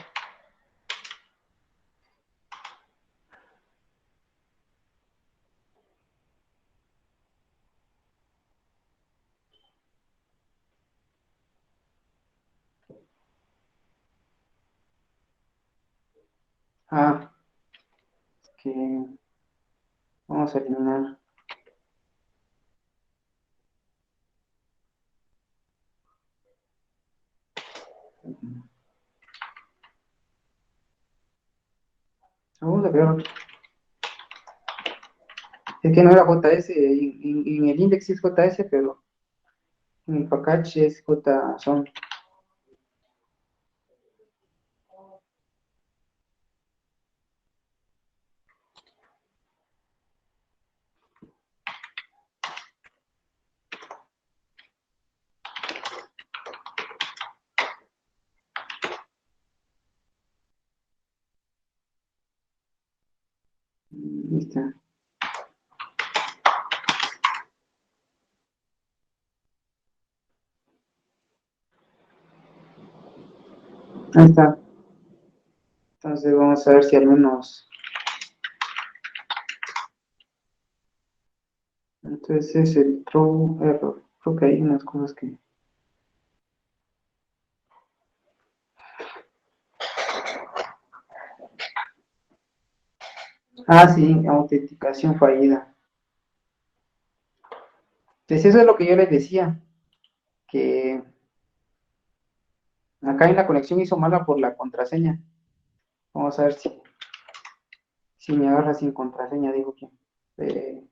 Ah, que vamos a eliminar. Vamos a ver. Es que no era JS, en el index es JS, pero en el package es JSON. Ahí está. Ahí está. Entonces vamos a ver si al menos. Entonces es el true error. Creo que hay unas cosas que. Ah, sí, autenticación fallida. Entonces eso es lo que yo les decía, que acá en la conexión hizo mala por la contraseña. Vamos a ver si me agarra sin contraseña, digo que. Eh,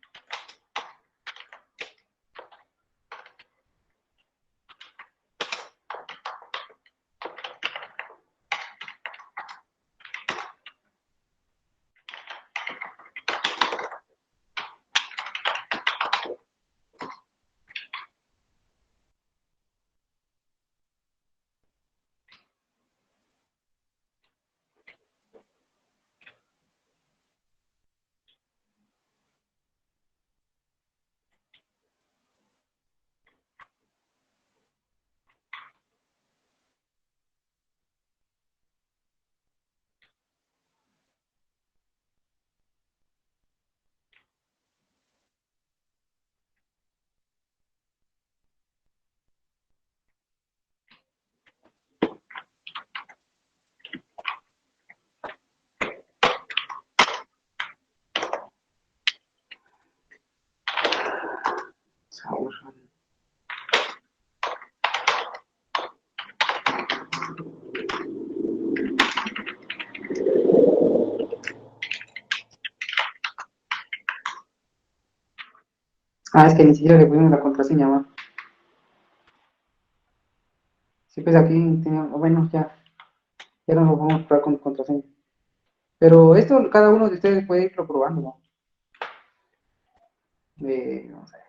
a ver. Es que ni siquiera le pusimos la contraseña, va. Sí, pues aquí tenía, bueno, ya no lo vamos a probar con contraseña. Pero esto cada uno de ustedes puede irlo probando, ¿no? Vamos a ver.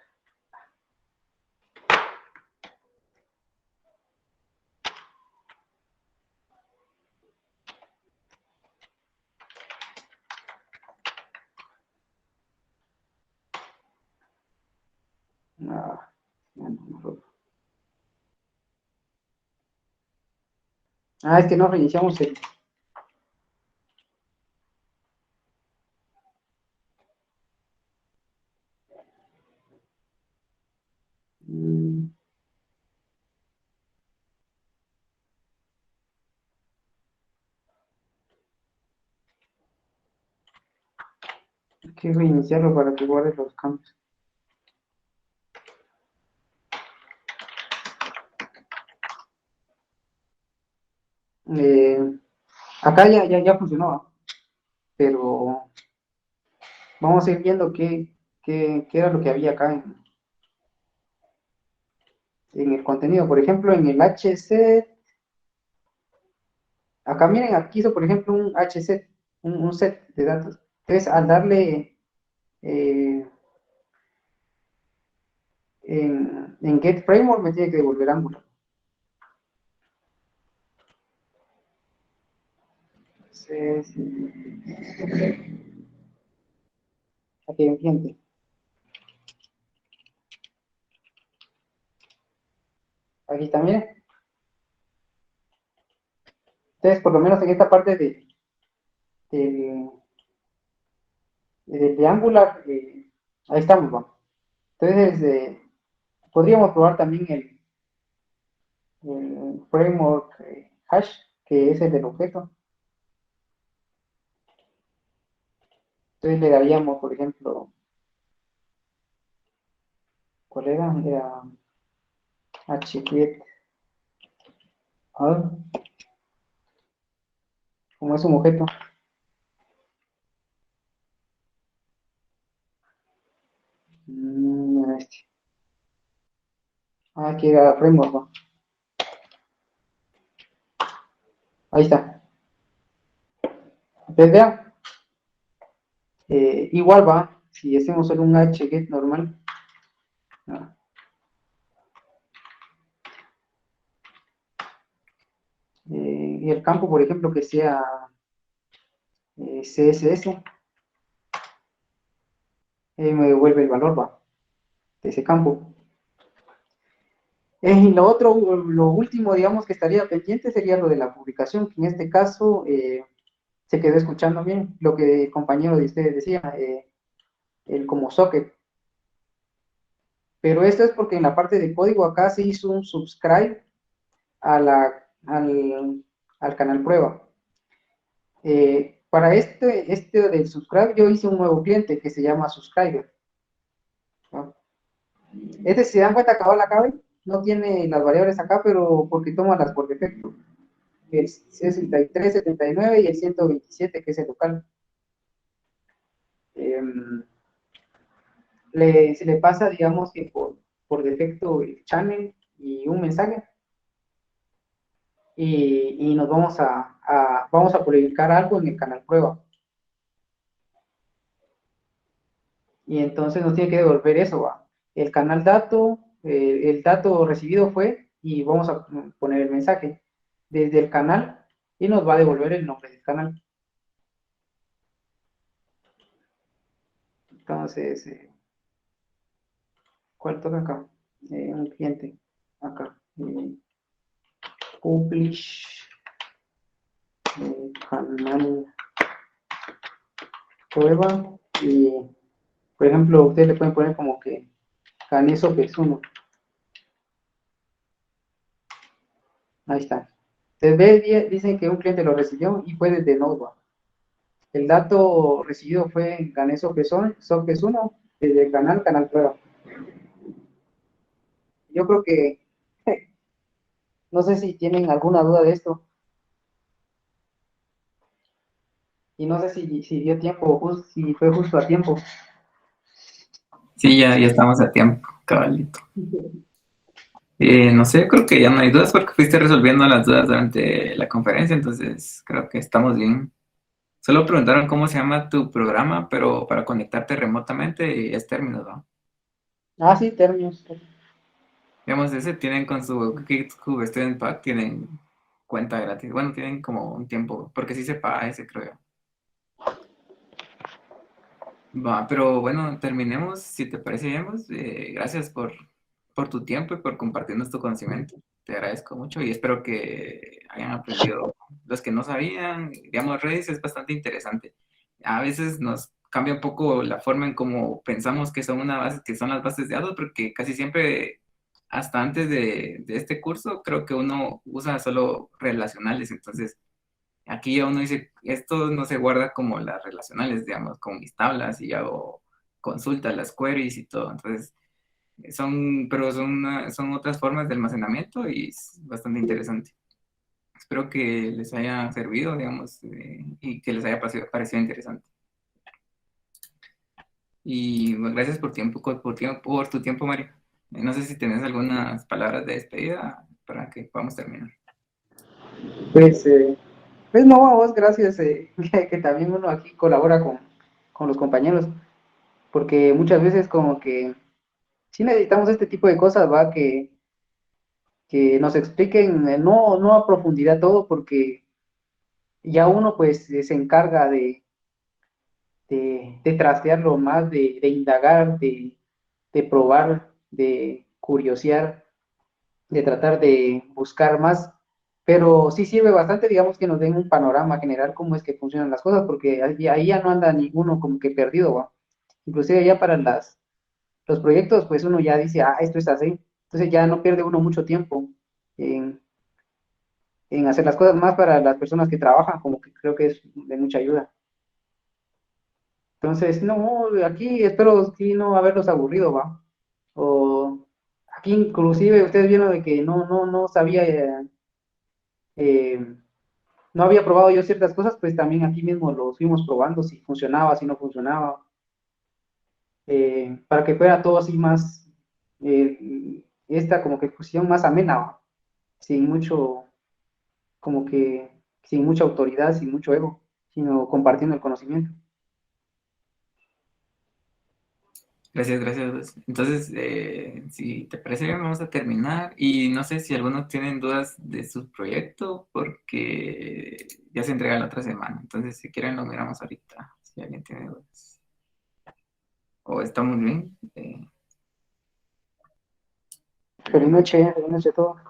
Ah, ya no. Es que no reiniciamos el. mm, Hay que reiniciarlo para que guarde los cambios. Eh, Acá ya funcionó, pero vamos a ir viendo qué era lo que había acá en el contenido. Por ejemplo, en el HC, acá miren, aquí hizo por ejemplo un HC, un set de datos. Entonces, al darle eh, en Get Framework, me tiene que devolver Angular. Entonces, aquí en cliente. Aquí también. Entonces, por lo menos en esta parte de, de Angular, ahí estamos, ¿no? Entonces, podríamos probar también el framework hash, que es el del objeto. Entonces le daríamos, por ejemplo, ¿cuál era? Era hget add, como es un objeto. Era este. Aquí era framework, ¿no? Ahí está. Entonces vean, igual va, si hacemos solo un hget normal, ¿no? Y el campo, por ejemplo, que sea CSS, me devuelve el valor, va, de ese campo. Y lo otro, lo último, digamos, que estaría pendiente sería lo de la publicación, que en este caso se quedó escuchando bien lo que el compañero de ustedes decía, el como socket. Pero esto es porque en la parte de código acá se hizo un subscribe a al canal prueba. Para este del subscribe yo hice un nuevo cliente que se llama subscriber, ¿no? Si se dan cuenta, acá no tiene las variables acá, pero porque toma las por defecto. El 63, 79 y el 127, que es el local. Eh, Se le pasa, digamos que por defecto el channel y un mensaje, y nos vamos a publicar algo en el canal prueba. Y entonces nos tiene que devolver eso, ¿va? El canal dato, el dato recibido fue, y vamos a poner el mensaje desde el canal, y nos va a devolver el nombre del canal. Entonces, ¿cuál toca acá? Un cliente, acá. Publish canal prueba, y por ejemplo ustedes le pueden poner como que Caneso P1. Ahí está. Entonces dicen que un cliente lo recibió y fue desde Node. El dato recibido fue Ganeso P1 desde el canal prueba. yo creo que no sé si tienen alguna duda de esto y no sé si dio tiempo, si fue justo a tiempo. Sí, ya estamos a tiempo, cabalito. No sé, creo que ya no hay dudas porque fuiste resolviendo las dudas durante la conferencia, entonces creo que estamos bien. Solo preguntaron cómo se llama tu programa, pero para conectarte remotamente y es términos, ¿no? Ah, sí, términos. Digamos, ese tienen con su GitHub Student Pack, tienen cuenta gratis. Bueno, tienen como un tiempo, porque sí se paga ese, creo. Va, pero bueno, terminemos, si te parece bien, pues, gracias por tu tiempo y por compartirnos tu conocimiento. Te agradezco mucho y espero que hayan aprendido los que no sabían. Digamos, Redis es bastante interesante. A veces nos cambia un poco la forma en cómo pensamos que son una base, que son las bases de datos, porque casi siempre, hasta antes de este curso, creo que uno usa solo relacionales. Entonces, aquí ya uno dice, esto no se guarda como las relacionales, digamos, con mis tablas y hago consultas, las queries y todo. Entonces, pero son otras formas de almacenamiento y es bastante interesante. Espero que les haya servido, digamos, y que les haya parecido interesante. Y bueno, gracias por tu tiempo, Mario. No sé si tenés algunas palabras de despedida para que podamos terminar. Pues, pues no, a vos gracias, que también uno aquí colabora con los compañeros, porque muchas veces como que sí necesitamos este tipo de cosas, ¿va? Que nos expliquen, no a profundidad todo, porque ya uno pues se encarga de trastearlo más, de indagar, de probar, de curiosear, de tratar de buscar más, pero sí sirve bastante, digamos, que nos den un panorama general cómo es que funcionan las cosas, porque ahí ya no anda ninguno como que perdido, ¿va? Inclusive ya para los proyectos, pues uno ya dice, ah, esto es así, entonces ya no pierde uno mucho tiempo en, en hacer las cosas más para las personas que trabajan, como que creo que es de mucha ayuda. Entonces, no, aquí espero sí no haberlos aburrido, ¿va? O aquí inclusive ustedes vieron de que no sabía, eh, no había probado yo ciertas cosas, pues también aquí mismo lo fuimos probando, si funcionaba, si no funcionaba, para que fuera todo así más, esta como que fusión más amena, ¿va? Sin mucho, como que, sin mucha autoridad, sin mucho ego, sino compartiendo el conocimiento. Gracias, gracias. Entonces, si te parece bien, vamos a terminar. Y no sé si algunos tienen dudas de su proyecto, porque ya se entrega la otra semana. Entonces, si quieren, lo miramos ahorita, si alguien tiene dudas. O estamos bien. Feliz noche a todos.